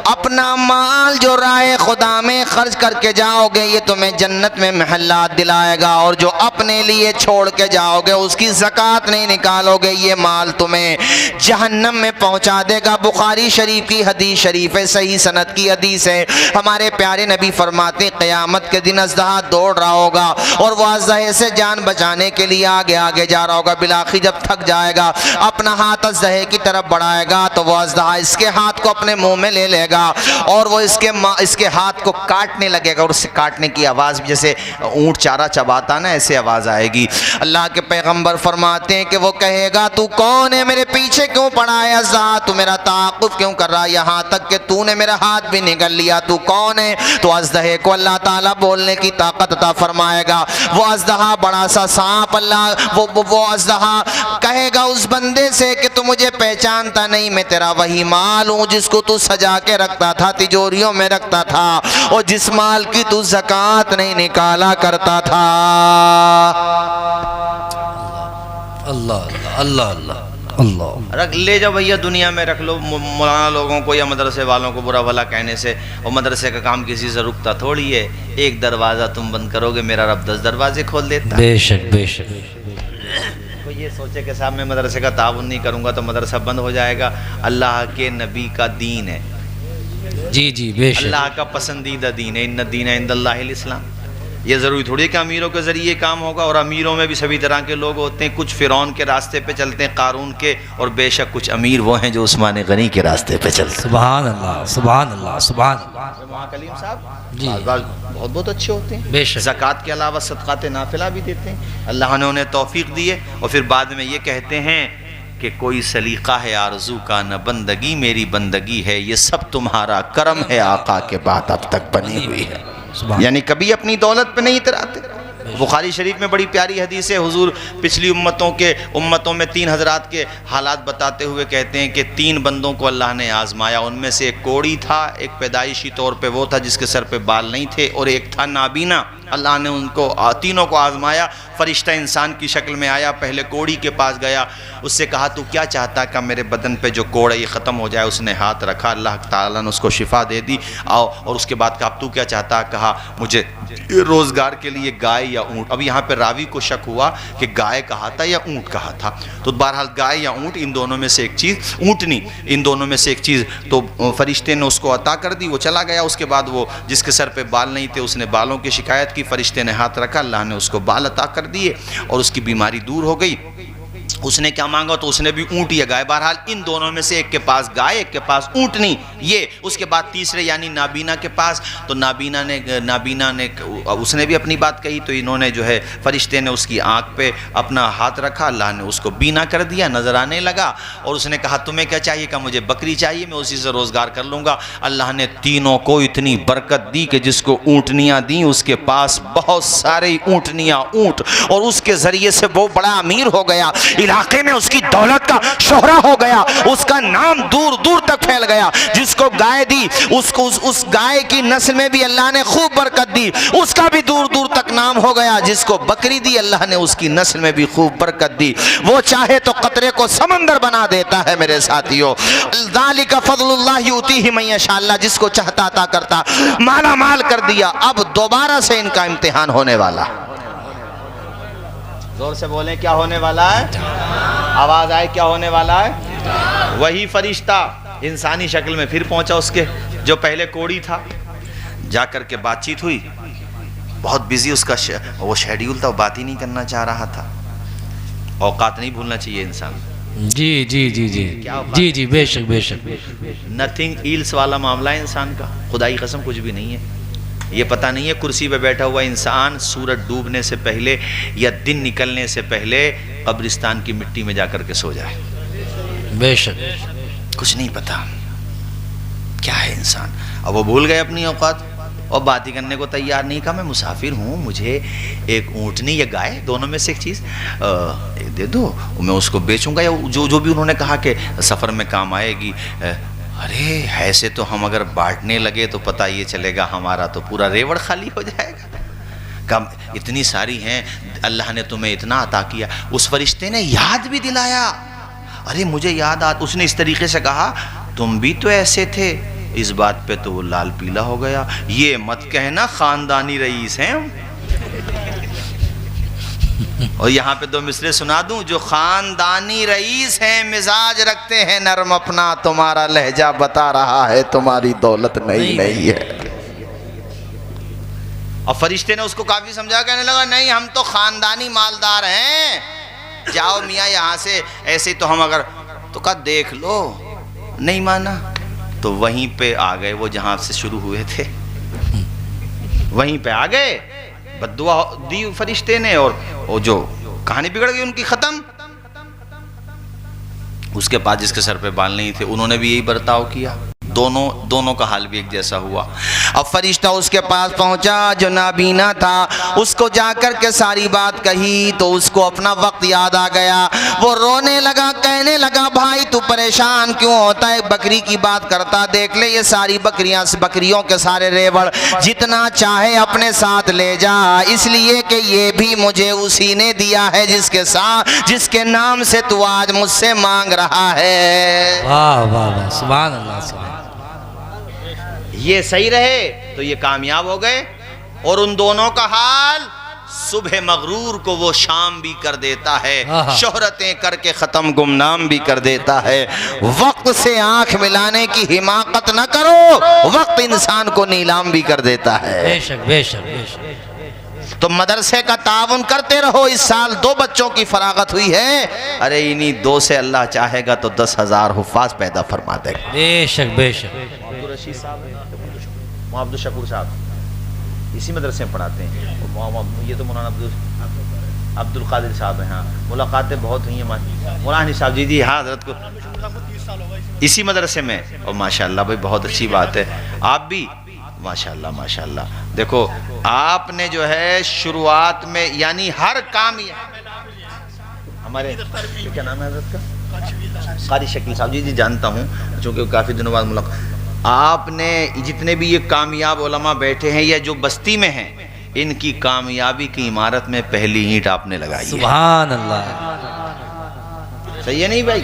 اپنا مال جو راہ خدا میں خرچ کر کے جاؤ گے یہ تمہیں جنت میں محلات دلائے گا، اور جو اپنے لیے چھوڑ کے جاؤ گے اس کی زکوٰۃ نہیں نکالو گے یہ مال تمہیں جہنم میں پہنچا دے گا۔ بخاری شریف کی حدیث شریف ہے، صحیح سند کی حدیث ہے، ہمارے پیارے نبی فرماتے ہیں قیامت کے دن اژدہا دوڑ رہا ہوگا، اور وہ اژدہے سے جان بچانے کے لیے آگے آگے جا رہا ہوگا، بالآخر جب تھک جائے گا اپنا ہاتھ اژدہے کی طرف بڑھائے گا تو وہ اژدہا اس کے ہاتھ کو اپنے منہ میں لے لے گا، اور وہ اس کے ہاتھ کو کاٹنے لگے گا، اور اس سے کاٹنے کی آواز بھی جیسے اونٹ چارہ چباتا نا ایسے آواز آئے گی۔ اللہ کے پیغمبر فرماتے ہیں کہ وہ کہے گا تو کون ہے، میرے پیچھے کیوں پڑا ہے اژدہا، تو میرا تعاقب کیوں کر رہا ہے، یہاں تک کہ تو نے میرا ہاتھ بھی نگل لیا، تو کون ہے؟ تو اژدہے کو اللہ تعالیٰ بولنے کی طاقت عطا فرمائے گا، وہ اژدہا بڑا سا سانپ، اللہ وہ اژدہا کہے گا اس بندے سے کہ تو مجھے پہچانتا نہیں، میں تیرا وہی مال ہوں جس کو تو سجا کے رکھتا تھا، تجوریوں میں رکھتا تھا، اور جس مال کی تو زکوٰۃ نہیں نکالا کرتا تھا۔ اللہ اللہ اللہ اللہ، رکھ لے جاؤ بھیا دنیا میں رکھ لو، مولانا لوگوں کو یا مدرسے والوں کو برا بھلا کہنے سے، اور مدرسے کا کام کسی سے رکتا تھوڑی ہے، ایک دروازہ تم بند کرو گے میرا رب 10 دروازے کھول دیتا۔ بے شک بے شک۔ کوئی یہ سوچے کہ صاحب میں مدرسے کا تعاون نہیں کروں گا تو مدرسہ بند ہو جائے گا، اللہ کے نبی کا دین ہے، جی جی بے شک، اللہ کا پسندیدہ دین ہے، ان الدین عند اللہ الاسلام۔ یہ ضروری تھوڑی ہے کہ امیروں کے ذریعے کام ہوگا، اور امیروں میں بھی سبھی طرح کے لوگ ہوتے ہیں، کچھ فرعون کے راستے پہ چلتے ہیں، قارون کے، اور بے شک کچھ امیر وہ ہیں جو عثمان غنی کے راستے پہ چلتے ہیں۔ سبحان اللہ سبحان اللہ سبحان اللہ، وہاں کلیم صاحب جی بعض بہت بہت اچھے ہوتے ہیں، بے شک، زکوٰۃ کے علاوہ صدقات نافلہ بھی دیتے ہیں، اللہ نے انہیں توفیق دی ہے، اور پھر بعد میں یہ کہتے ہیں کہ کوئی سلیقہ ہے آرزو کا نہ بندگی میری بندگی ہے، یہ سب تمہارا کرم ہے آقا کے بعد اب تک بنی ہوئی ہے، سبحان، یعنی کبھی اپنی دولت پہ نہیں اتراتے۔ بخاری شریف میں بڑی پیاری حدیث ہے، حضور پچھلی امتوں میں 3 حضرات کے حالات بتاتے ہوئے کہتے ہیں کہ 3 بندوں کو اللہ نے آزمایا، ان میں سے ایک کوڑی تھا، ایک پیدائشی طور پہ وہ تھا جس کے سر پہ بال نہیں تھے، اور ایک تھا نابینا اللہ نے ان کو تینوں کو آزمایا. فرشتہ انسان کی شکل میں آیا, پہلے کوڑی کے پاس گیا, اس سے کہا تو کیا چاہتا ہے کہ میرے بدن پہ جو کوڑ ہے یہ ختم ہو جائے. اس نے ہاتھ رکھا, اللہ تعالیٰ نے اس کو شفا دے دی. اور اس کے بعد کہا تو کیا چاہتا ہے, کہا مجھے روزگار کے لیے گائے یا اونٹ. اب یہاں پہ راوی کو شک ہوا کہ گائے کہا تھا یا اونٹ کہا تھا, تو بہرحال گائے یا اونٹ ان دونوں میں سے ایک چیز, اونٹنی ان دونوں میں سے ایک چیز. تو فرشتے نے اس کو عطا کر دی, وہ چلا گیا. اس کے بعد وہ جس کے سر پہ بال نہیں تھے اس نے بالوں کی شکایت کی, فرشتے نے ہاتھ رکھا, اللہ نے اس کو بال عطا کر دیے اور اس کی بیماری دور ہو گئی. اس نے کیا مانگا تو اس نے بھی اونٹ یا گائے. بہرحال ان دونوں میں سے ایک کے پاس گائے, ایک کے پاس اونٹنی. یہ اس کے بعد تیسرے یعنی نابینا کے پاس, تو نابینا نے اس نے بھی اپنی بات کہی, تو انہوں نے جو ہے فرشتے نے اس کی آنکھ پہ اپنا ہاتھ رکھا, اللہ نے اس کو بینا کر دیا, نظر آنے لگا. اور اس نے کہا تمہیں کیا چاہیے, کہ مجھے بکری چاہیے, میں اسی سے روزگار کر لوں گا. اللہ نے تینوں کو اتنی برکت دی کہ جس کو اونٹنیاں دیں اس کے پاس بہت سارے اونٹنیاں, اونٹ, اور اس کے ذریعے سے وہ بڑا امیر ہو گیا. علاقے میں اس کی دولت کا شہرہ ہو گیا, اس کا نام دور دور تک پھیل گیا. جس کو گائے دی اس گائے کی نسل میں بھی اللہ نے خوب برکت دی, اس کا بھی دور دور تک نام ہو گیا. جس کو بکری دی اللہ نے اس کی نسل میں بھی خوب برکت دی. وہ چاہے تو قطرے کو سمندر بنا دیتا ہے میرے ساتھیوں. ذالک فضل اللہ یؤتیہ من یشاء, اللہ جس کو چاہتا عطا کرتا, مالا مال کر دیا. اب دوبارہ سے ان کا امتحان ہونے والا. زور سے بولیں کیا ہونے والا ہے, آواز آئے کیا ہونے والا ہے. وہی فرشتہ انسانی شکل میں پھر پہنچا اس کے جو پہلے کوڑی تھا. جا کر کے بات چیت ہوئی, بہت بیزی اس کا وہ شیڈیول تھا, وہ بات ہی نہیں کرنا چاہ رہا تھا. اوقات نہیں بھولنا چاہیے انسان. جی جی جی جی جی جی بے شک بے شک. نتھنگ ایلس والا معاملہ ہے انسان کا, خدائی قسم کچھ بھی نہیں ہے. یہ پتہ نہیں ہے کرسی پہ بیٹھا ہوا انسان سورج ڈوبنے سے پہلے یا دن نکلنے سے پہلے قبرستان کی مٹی میں جا کر کے سو جائے. بے شک کچھ نہیں پتا کیا ہے انسان. اب وہ بھول گئے اپنی اوقات اور بات ہی کرنے کو تیار نہیں. کہا میں مسافر ہوں, مجھے ایک اونٹنی یا گائے دونوں میں سے ایک چیز دے دو, میں اس کو بیچوں گا, یا جو بھی انہوں نے کہا کہ سفر میں کام آئے گی. ارے ایسے تو ہم اگر بانٹنے لگے تو پتہ یہ چلے گا ہمارا تو پورا ریوڑ خالی ہو جائے گا. کم اتنی ساری ہیں, اللہ نے تمہیں اتنا عطا کیا. اس فرشتے نے یاد بھی دلایا, ارے مجھے یاد اس نے اس طریقے سے کہا تم بھی تو ایسے تھے. اس بات پہ تو وہ لال پیلا ہو گیا. یہ مت کہنا خاندانی رئیس ہیں ہم. اور یہاں پہ دو مصرے سنا دوں, جو خاندانی رئیس ہیں مزاج رکھتے ہیں نرم اپنا, تمہارا لہجہ بتا رہا ہے تمہاری دولت نہیں ہے. اور فرشتے نے اس کو کافی سمجھا, کہنے لگا نہیں ہم تو خاندانی مالدار ہیں, جاؤ میاں یہاں سے, ایسے تو ہم اگر, تو کہا دیکھ لو. نہیں مانا تو وہیں پہ آ گئے وہ جہاں سے شروع ہوئے تھے, وہیں پہ آ گئے. بددعا دی فرشتے نے اور جو کہانی بگڑ گئی ان کی ختم. اس کے بعد جس کے سر پہ بال نہیں تھے انہوں نے بھی یہی برتاؤ کیا. دونوں کا حال بھی ایک جیسا ہوا. اب فرشتہ اس کے پاس پہنچا جو نابینا تھا, اس کو جا کر کے ساری بات کہی تو اس کو اپنا وقت یاد آ گیا. وہ رونے لگا, کہنے لگا بھائی تو پریشان کیوں ہوتا ہے, بکری کی بات کرتا, دیکھ لے یہ ساری بکریوں کے سارے ریوڑ جتنا چاہے اپنے ساتھ لے جا, اس لیے کہ یہ بھی مجھے اسی نے دیا ہے جس کے نام سے تو آج مجھ سے مانگ رہا ہے. واہ واہ واہ, سبحان اللہ سبحان. یہ صحیح رہے تو یہ کامیاب ہو گئے. اور ان دونوں کا حال, صبح مغرور کو وہ شام بھی کر دیتا ہے, شہرتیں کر کے ختم گمنام بھی کر دیتا ہے. وقت سے آنکھ ملانے کی حماقت نہ کرو, وقت انسان کو نیلام بھی کر دیتا ہے. بے شک بے شک بے شک. تو مدرسے کا تعاون کرتے رہو. اس سال 2 بچوں کی فراغت ہوئی ہے, ارے انہی 2 سے اللہ چاہے گا تو 10,000 حفاظ پیدا فرما دے گا. بے شک بے شک. عبدالرشید صاحب ہیں, عبدالشکور صاحب اسی مدرسے میں پڑھاتے ہیں. یہ تو مولانا عبد القادر صاحب ہیں. ہاں ملاقاتیں بہت ہوئی ہیں. مولانا صاحب جی ہاں حضرت کو اسی مدرسے میں. اور ماشاءاللہ بھائی بہت اچھی بات ہے, آپ بھی ماشاءاللہ ماشاءاللہ. دیکھو آپ نے جو ہے شروعات میں یعنی ہر کام, ہمارے کیا نام ہے حضرت کا, قاری شکیل صاحب جی جانتا ہوں چونکہ کافی دنوں بعد ملاقات. آپ نے جتنے بھی یہ کامیاب علماء بیٹھے ہیں یا جو بستی میں ہیں, ان کی کامیابی کی عمارت میں پہلی اینٹ آپ نے لگائی ہے. سبحان اللہ. صحیح ہے نہیں بھائی؟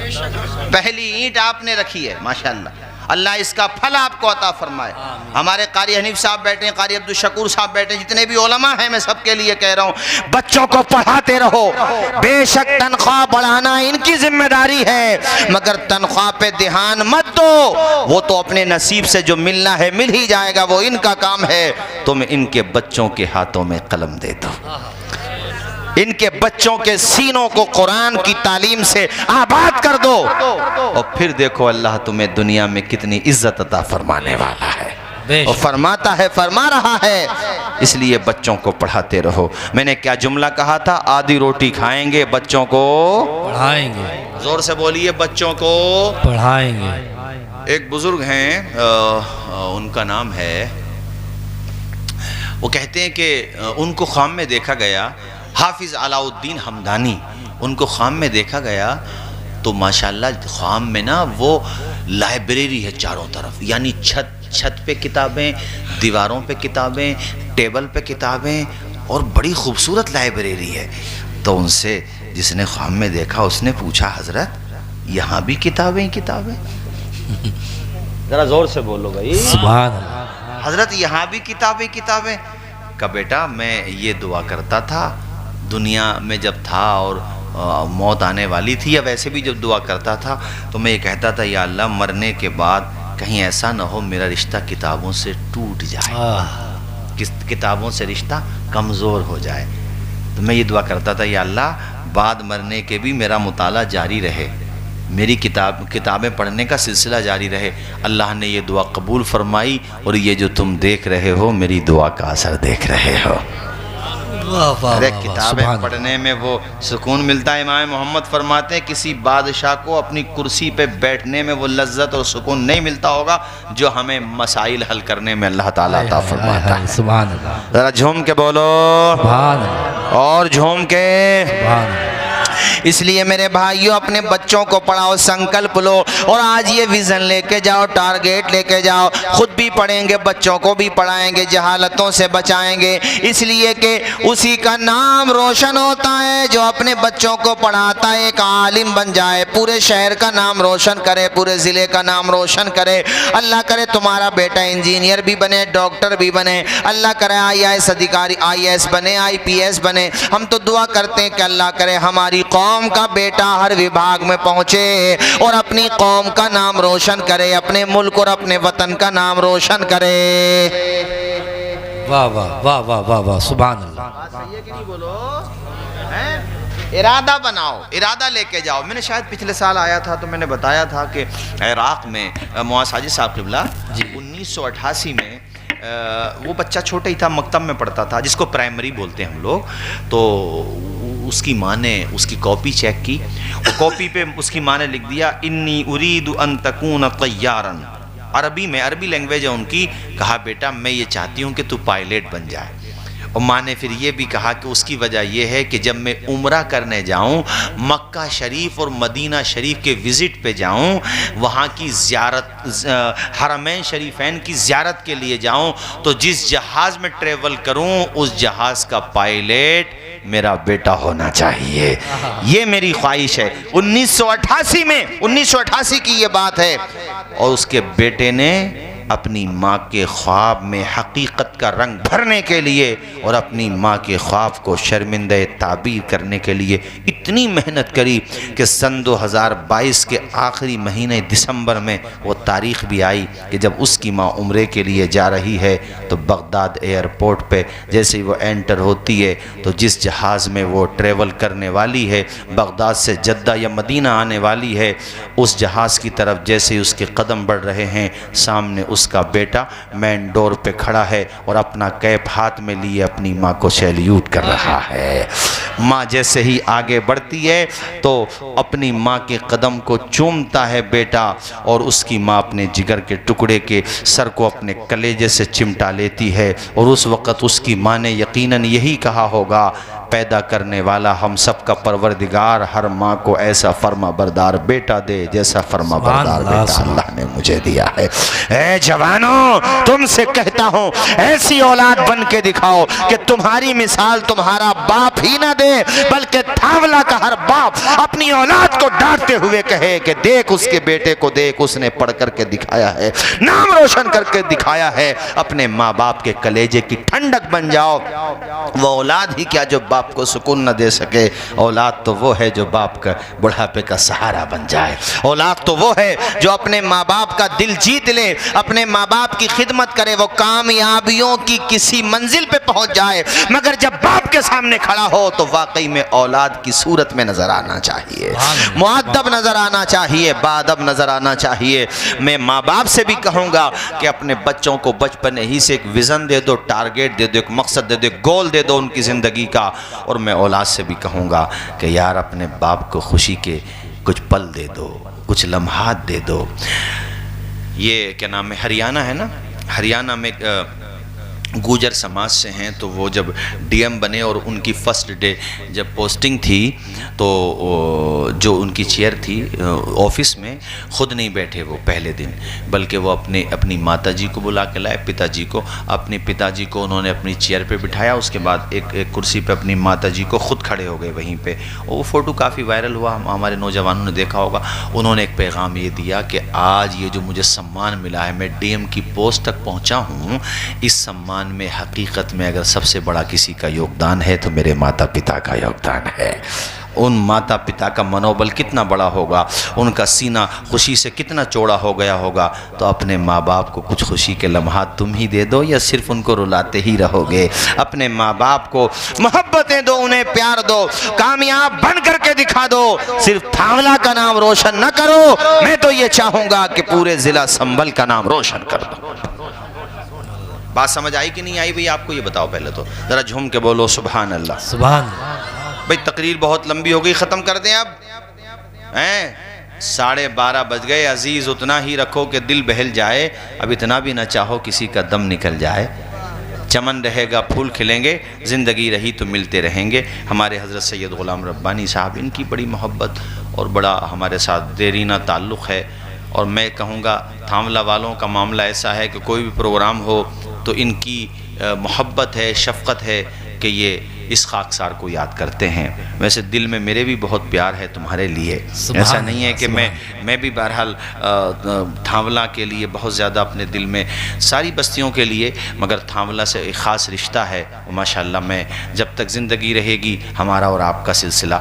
پہلی اینٹ آپ نے رکھی ہے. ماشاءاللہ اللہ اس کا پھل آپ کو عطا فرمائے. ہمارے قاری حنیف صاحب بیٹھے ہیں, قاری عبدالشکور صاحب بیٹھے ہیں, جتنے بھی علماء ہیں میں سب کے لیے کہہ رہا ہوں بچوں کو پڑھاتے رہو. بے شک تنخواہ بڑھانا ان کی ذمہ داری ہے, مگر تنخواہ پہ دھیان مت دو, وہ تو اپنے نصیب سے جو ملنا ہے مل ہی جائے گا, وہ ان کا کام ہے. تم ان کے بچوں کے ہاتھوں میں قلم دے دو, ان کے بچوں کے سینوں کو قرآن کی تعلیم سے آباد کر دو, اور پھر دیکھو اللہ تمہیں دنیا میں کتنی عزت عطا فرمانے والا ہے. اور فرماتا ہے, فرما رہا ہے. اس لیے بچوں کو پڑھاتے رہو. میں نے کیا جملہ کہا تھا؟ آدھی روٹی کھائیں گے, بچوں کو پڑھائیں گے. زور سے بولیے, بچوں کو پڑھائیں گے. ایک بزرگ ہیں, ان کا نام ہے, وہ کہتے ہیں کہ ان کو خواب میں دیکھا گیا, حافظ علاء الدین حمدانی, ان کو خواب میں دیکھا گیا تو ماشاءاللہ خواب میں نا وہ لائبریری ہے چاروں طرف, یعنی چھت پہ کتابیں, دیواروں پہ کتابیں, ٹیبل پہ کتابیں, اور بڑی خوبصورت لائبریری ہے. تو ان سے جس نے خواب میں دیکھا اس نے پوچھا, حضرت یہاں بھی کتابیں کتابیں؟ ذرا زور سے بولو بھائی. سبحان اللہ. حضرت یہاں بھی کتابیں کتابیں؟ کہا بیٹا میں یہ دعا کرتا تھا دنیا میں جب تھا اور موت آنے والی تھی, یا ویسے بھی جب دعا کرتا تھا تو میں یہ کہتا تھا یا اللہ مرنے کے بعد کہیں ایسا نہ ہو میرا رشتہ کتابوں سے ٹوٹ جائے, کتابوں سے رشتہ کمزور ہو جائے. تو میں یہ دعا کرتا تھا یا اللہ بعد مرنے کے بھی میرا مطالعہ جاری رہے, میری کتابیں پڑھنے کا سلسلہ جاری رہے. اللہ نے یہ دعا قبول فرمائی, اور یہ جو تم دیکھ رہے ہو میری دعا کا اثر دیکھ رہے ہو. ارے کتابیں پڑھنے میں وہ سکون ملتا ہے. امام محمد فرماتے ہیں کسی بادشاہ کو اپنی کرسی پہ بیٹھنے میں وہ لذت اور سکون نہیں ملتا ہوگا جو ہمیں مسائل حل کرنے میں اللہ تعالیٰ عطا فرماتا ہے. سبحان اللہ. ذرا جھوم کے بولو, سبحان اللہ. اور جھوم کے. سبحان اللہ. اس لیے میرے بھائیوں اپنے بچوں کو پڑھاؤ, سنکلپ لو, اور آج یہ ویژن لے کے جاؤ, ٹارگیٹ لے کے جاؤ. خود بھی پڑھیں گے, بچوں کو بھی پڑھائیں گے, جہالتوں سے بچائیں گے, اس لیے کہ اسی کا نام روشن ہوتا ہے جو اپنے بچوں کو پڑھاتا ہے, ایک عالم بن جائے, پورے شہر کا نام روشن کرے, پورے ضلع کا نام روشن کرے. اللہ کرے تمہارا بیٹا انجینئر بھی بنے, ڈاکٹر بھی بنے, اللہ کرے IAS ادھیکاری IAS بنے, IPS بنے. ہم تو دعا کرتے ہیں کہ اللہ کرے ہماری قوم کا بیٹا ہر وبھاگ میں پہنچے اور اپنی قوم کا نام روشن کرے, اپنے ملک اور اپنے وطن کا نام روشن کرے. واہ واہ واہ واہ واہ واہ. سبحان اللہ. صحیح ہے کہ نہیں بولو؟ ارادہ بناؤ, ارادہ لے کے جاؤ. میں نے شاید پچھلے سال آیا تھا تو میں نے بتایا تھا کہ عراق میں معاذ حاجی صاحب قبلہ 1988 میں وہ بچہ چھوٹا ہی تھا, مکتب میں پڑھتا تھا, جس کو پرائمری بولتے ہیں ہم لوگ. تو اس کی ماں نے اس کی کاپی چیک کی, وہ کاپی پہ اس کی ماں نے لکھ دیا انی ارید ان تکون طیارا, عربی میں, عربی لینگویج ہے ان کی. کہا بیٹا میں یہ چاہتی ہوں کہ تو پائلٹ بن جائے. اور ماں نے پھر یہ بھی کہا کہ اس کی وجہ یہ ہے کہ جب میں عمرہ کرنے جاؤں, مکہ شریف اور مدینہ شریف کے وزٹ پہ جاؤں, وہاں کی زیارت, حرمین شریفین کی زیارت کے لیے جاؤں, تو جس جہاز میں ٹریول کروں اس جہاز کا پائلٹ میرا بیٹا ہونا چاہیے. یہ میری خواہش ہے. 1988 میں, 1988 کی یہ بات ہے. اور اس کے بیٹے نے اپنی ماں کے خواب میں حقیقت کا رنگ بھرنے کے لیے اور اپنی ماں کے خواب کو شرمندہ تعبیر کرنے کے لیے اتنی محنت کری کہ سن 2022 کے آخری مہینے دسمبر میں وہ تاریخ بھی آئی کہ جب اس کی ماں عمرے کے لیے جا رہی ہے تو بغداد ایئرپورٹ پہ جیسے ہی وہ انٹر ہوتی ہے تو جس جہاز میں وہ ٹریول کرنے والی ہے, بغداد سے جدہ یا مدینہ آنے والی ہے, اس جہاز کی طرف جیسے ہی اس کے قدم بڑھ رہے ہیں, سامنے اس کا بیٹا مین ڈور پہ کھڑا ہے اور اپنا کیپ ہاتھ میں لیے اپنی ماں کو سیلیوٹ کر رہا ہے. ماں جیسے ہی آگے بڑھ بڑھتی ہے تو اپنی ماں کے قدم کو چومتا ہے بیٹا، اور اس کی ماں اپنے جگر کے ٹکڑے کے سر کو اپنے کلیجے سے چمٹا لیتی ہے، اور اس وقت اس کی ماں نے یقیناً یہی کہا ہوگا، پیدا کرنے والا ہم سب کا پروردگار ہر ماں کو ایسا فرما بردار بیٹا دے جیسا فرما بردار بیٹا اللہ نے مجھے دیا ہے۔ اے جوانوں، تم سے کہتا ہوں ایسی اولاد بن کے دکھاؤ کہ تمہاری مثال تمہارا باپ ہی نہ دے، بلکہ تھاولا کا ہر باپ اپنی اولاد کو ڈانٹتے ہوئے کہے کہ دیکھ اس کے بیٹے کو، دیکھ اس نے پڑھ کر کے دکھایا ہے، نام روشن کر کے دکھایا ہے۔ اپنے ماں باپ کے کلیجے کی ٹھنڈک بن جاؤ۔ وہ اولاد ہی کیا جو باپ کو سکون نہ دے سکے، اولاد تو وہ ہے جو باپ کا بڑھاپے کا سہارا بن جائے، اولاد تو وہ ہے جو اپنے ماں باپ کا دل جیت لے، اپنے ماں باپ کی خدمت کرے، وہ کامیابیوں کی کسی منزل پہ پہنچ جائے، مگر جب باپ کے سامنے کھڑا ہو تو واقعی میں اولاد کی صورت میں نظر آنا چاہیے، مؤدب نظر آنا چاہیے، باادب نظر آنا چاہیے۔ میں ماں باپ سے بھی کہوں گا کہ اپنے بچوں کو بچپن ہی سے ایک ویژن دے دو، ٹارگیٹ دے دو، ایک مقصد دے دو، ایک گول دے دو ان کی زندگی کا۔ اور میں اولاد سے بھی کہوں گا کہ یار اپنے باپ کو خوشی کے کچھ پل دے دو، کچھ لمحات دے دو۔ یہ کیا نام ہے، ہریانہ ہے نا، ہریانہ میں گوجر سماج سے ہیں، تو وہ جب ڈی ایم بنے اور ان کی فرسٹ ڈے جب پوسٹنگ تھی تو جو ان کی چیئر تھی آفس میں، خود نہیں بیٹھے وہ پہلے دن، بلکہ وہ اپنی ماتا جی کو بلا کے لائے، پتا جی کو، اپنے پتا جی کو انہوں نے اپنی چیئر پہ بٹھایا، اس کے بعد ایک کرسی پہ اپنی ماتا جی کو خود کھڑے ہو گئے وہیں پہ، اور وہ فوٹو کافی وائرل ہوا، ہمارے نوجوانوں نے دیکھا ہوگا۔ انہوں نے ایک پیغام یہ دیا کہ آج یہ جو مجھے سمان ملا ہے، میں ڈی ایم کی پوسٹ تک پہنچا ہوں، اس سمان میں حقیقت میں اگر سب سے بڑا کسی کا یوگدان ہے تو میرے ماتا پتا کا یوگدان ہے۔ ان ماتا پتا کا منوبل کتنا بڑا ہوگا، ان کا سینہ خوشی سے کتنا چوڑا ہو گیا ہوگا، تو اپنے ماں باپ کو کچھ خوشی کے لمحات تم ہی دے دو، یا صرف ان کو رلاتے ہی رہو گے؟ اپنے ماں باپ کو محبتیں دو، انہیں پیار دو، کامیاب بن کر کے دکھا دو، صرف تھاولا کا نام روشن نہ کرو، میں تو یہ چاہوں گا کہ پورے ضلع سنبھل کا نام روشن کر دو۔ بات سمجھ آئی کہ نہیں آئی بھئی؟ آپ کو یہ بتاؤ پہلے تو ذرا جھوم کے بولو سبحان اللہ۔ سبحان اللہ۔ بھئی تقریر بہت لمبی ہو گئی، ختم کر دیں اب؟ 12:30 بج گئے، عزیز اتنا ہی رکھو کہ دل بہل جائے، اب اتنا بھی نہ چاہو کسی کا دم نکل جائے۔ چمن رہے گا پھول کھلیں گے، زندگی رہی تو ملتے رہیں گے۔ ہمارے حضرت سید غلام ربانی صاحب، ان کی بڑی محبت اور بڑا ہمارے ساتھ دیرینہ تعلق ہے، اور میں کہوں گا تھاملہ والوں کا معاملہ ایسا ہے کہ کوئی بھی پروگرام ہو تو ان کی محبت ہے، شفقت ہے کہ یہ اس خاکسار کو یاد کرتے ہیں۔ ویسے دل میں میرے بھی بہت پیار ہے تمہارے لیے، ایسا نہیں ہے کہ میں بھی بہرحال تھاملہ کے لیے بہت زیادہ اپنے دل میں، ساری بستیوں کے لیے، مگر تھاملہ سے ایک خاص رشتہ ہے، ماشاءاللہ میں جب تک زندگی رہے گی ہمارا اور آپ کا سلسلہ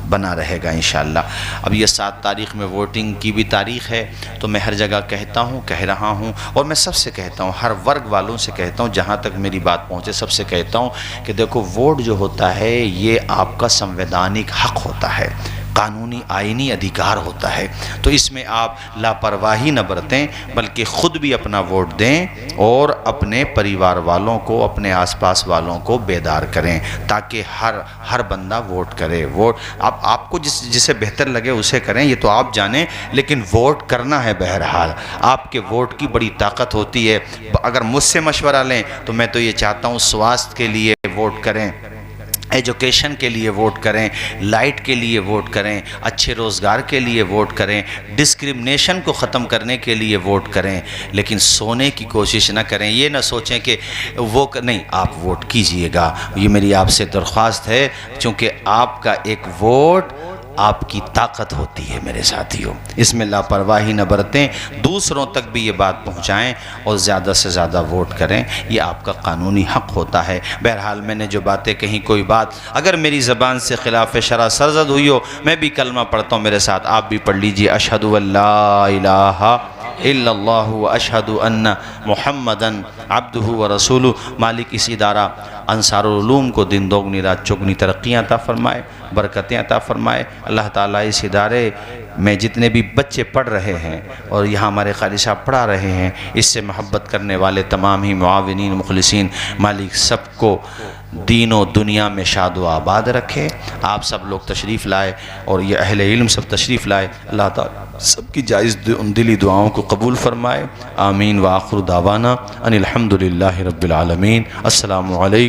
بنا رہے گا انشاءاللہ۔ اب یہ 7 تاریخ میں ووٹنگ کی بھی تاریخ ہے، تو میں ہر جگہ کہتا ہوں، کہہ رہا ہوں، اور میں سب سے کہتا ہوں، ہر ورگ والوں سے کہتا ہوں، جہاں تک میری بات پہنچے سب سے کہتا ہوں کہ دیکھو ووٹ جو ہوتا ہے یہ آپ کا سنویدھانک حق ہوتا ہے، قانونی آئینی ادھیکار ہوتا ہے، تو اس میں آپ لاپرواہی نہ برتیں، بلکہ خود بھی اپنا ووٹ دیں اور اپنے پریوار والوں کو، اپنے آس پاس والوں کو بیدار کریں، تاکہ ہر بندہ ووٹ کرے۔ ووٹ آپ کو جسے بہتر لگے اسے کریں، یہ تو آپ جانیں، لیکن ووٹ کرنا ہے بہرحال۔ آپ کے ووٹ کی بڑی طاقت ہوتی ہے۔ اگر مجھ سے مشورہ لیں تو میں تو یہ چاہتا ہوں سواستھ کے لیے ووٹ کریں، ایجوکیشن کے لیے ووٹ کریں، لائٹ کے لیے ووٹ کریں، اچھے روزگار کے لیے ووٹ کریں، ڈسکرمنیشن کو ختم کرنے کے لیے ووٹ کریں، لیکن سونے کی کوشش نہ کریں۔ یہ نہ سوچیں کہ وہ نہیں، آپ ووٹ کیجئے گا، یہ میری آپ سے درخواست ہے، چونکہ آپ کا ایک ووٹ آپ کی طاقت ہوتی ہے میرے ساتھیوں۔ اس میں لاپرواہی نہ برتیں، دوسروں تک بھی یہ بات پہنچائیں اور زیادہ سے زیادہ ووٹ کریں، یہ آپ کا قانونی حق ہوتا ہے۔ بہرحال میں نے جو باتیں کہیں، کوئی بات اگر میری زبان سے خلاف شرع سرزد ہوئی ہو، میں بھی کلمہ پڑھتا ہوں میرے ساتھ، آپ بھی پڑھ لیجئے، اشہد ان لا الہ الا اللہ واشہد ان محمدن عبدہ ورسولہ۔ مالک اس ادارہ انصار العلوم کو دن دوگنی رات چوگنی ترقیاں عطا فرمائے، برکتیں عطا فرمائے۔ اللہ تعالیٰ اس ادارے میں جتنے بھی بچے پڑھ رہے ہیں اور یہاں ہمارے قاری صاحب پڑھا رہے ہیں، اس سے محبت کرنے والے تمام ہی معاونین مخلصین، مالک سب کو دین و دنیا میں شاد و آباد رکھے۔ آپ سب لوگ تشریف لائے اور یہ اہل علم سب تشریف لائے، اللہ تعالیٰ سب کی جائز دلی دعاؤں کو قبول فرمائے۔ آمین وآخر دعوانا ان الحمدللہ رب العالمین۔ السلام علیکم۔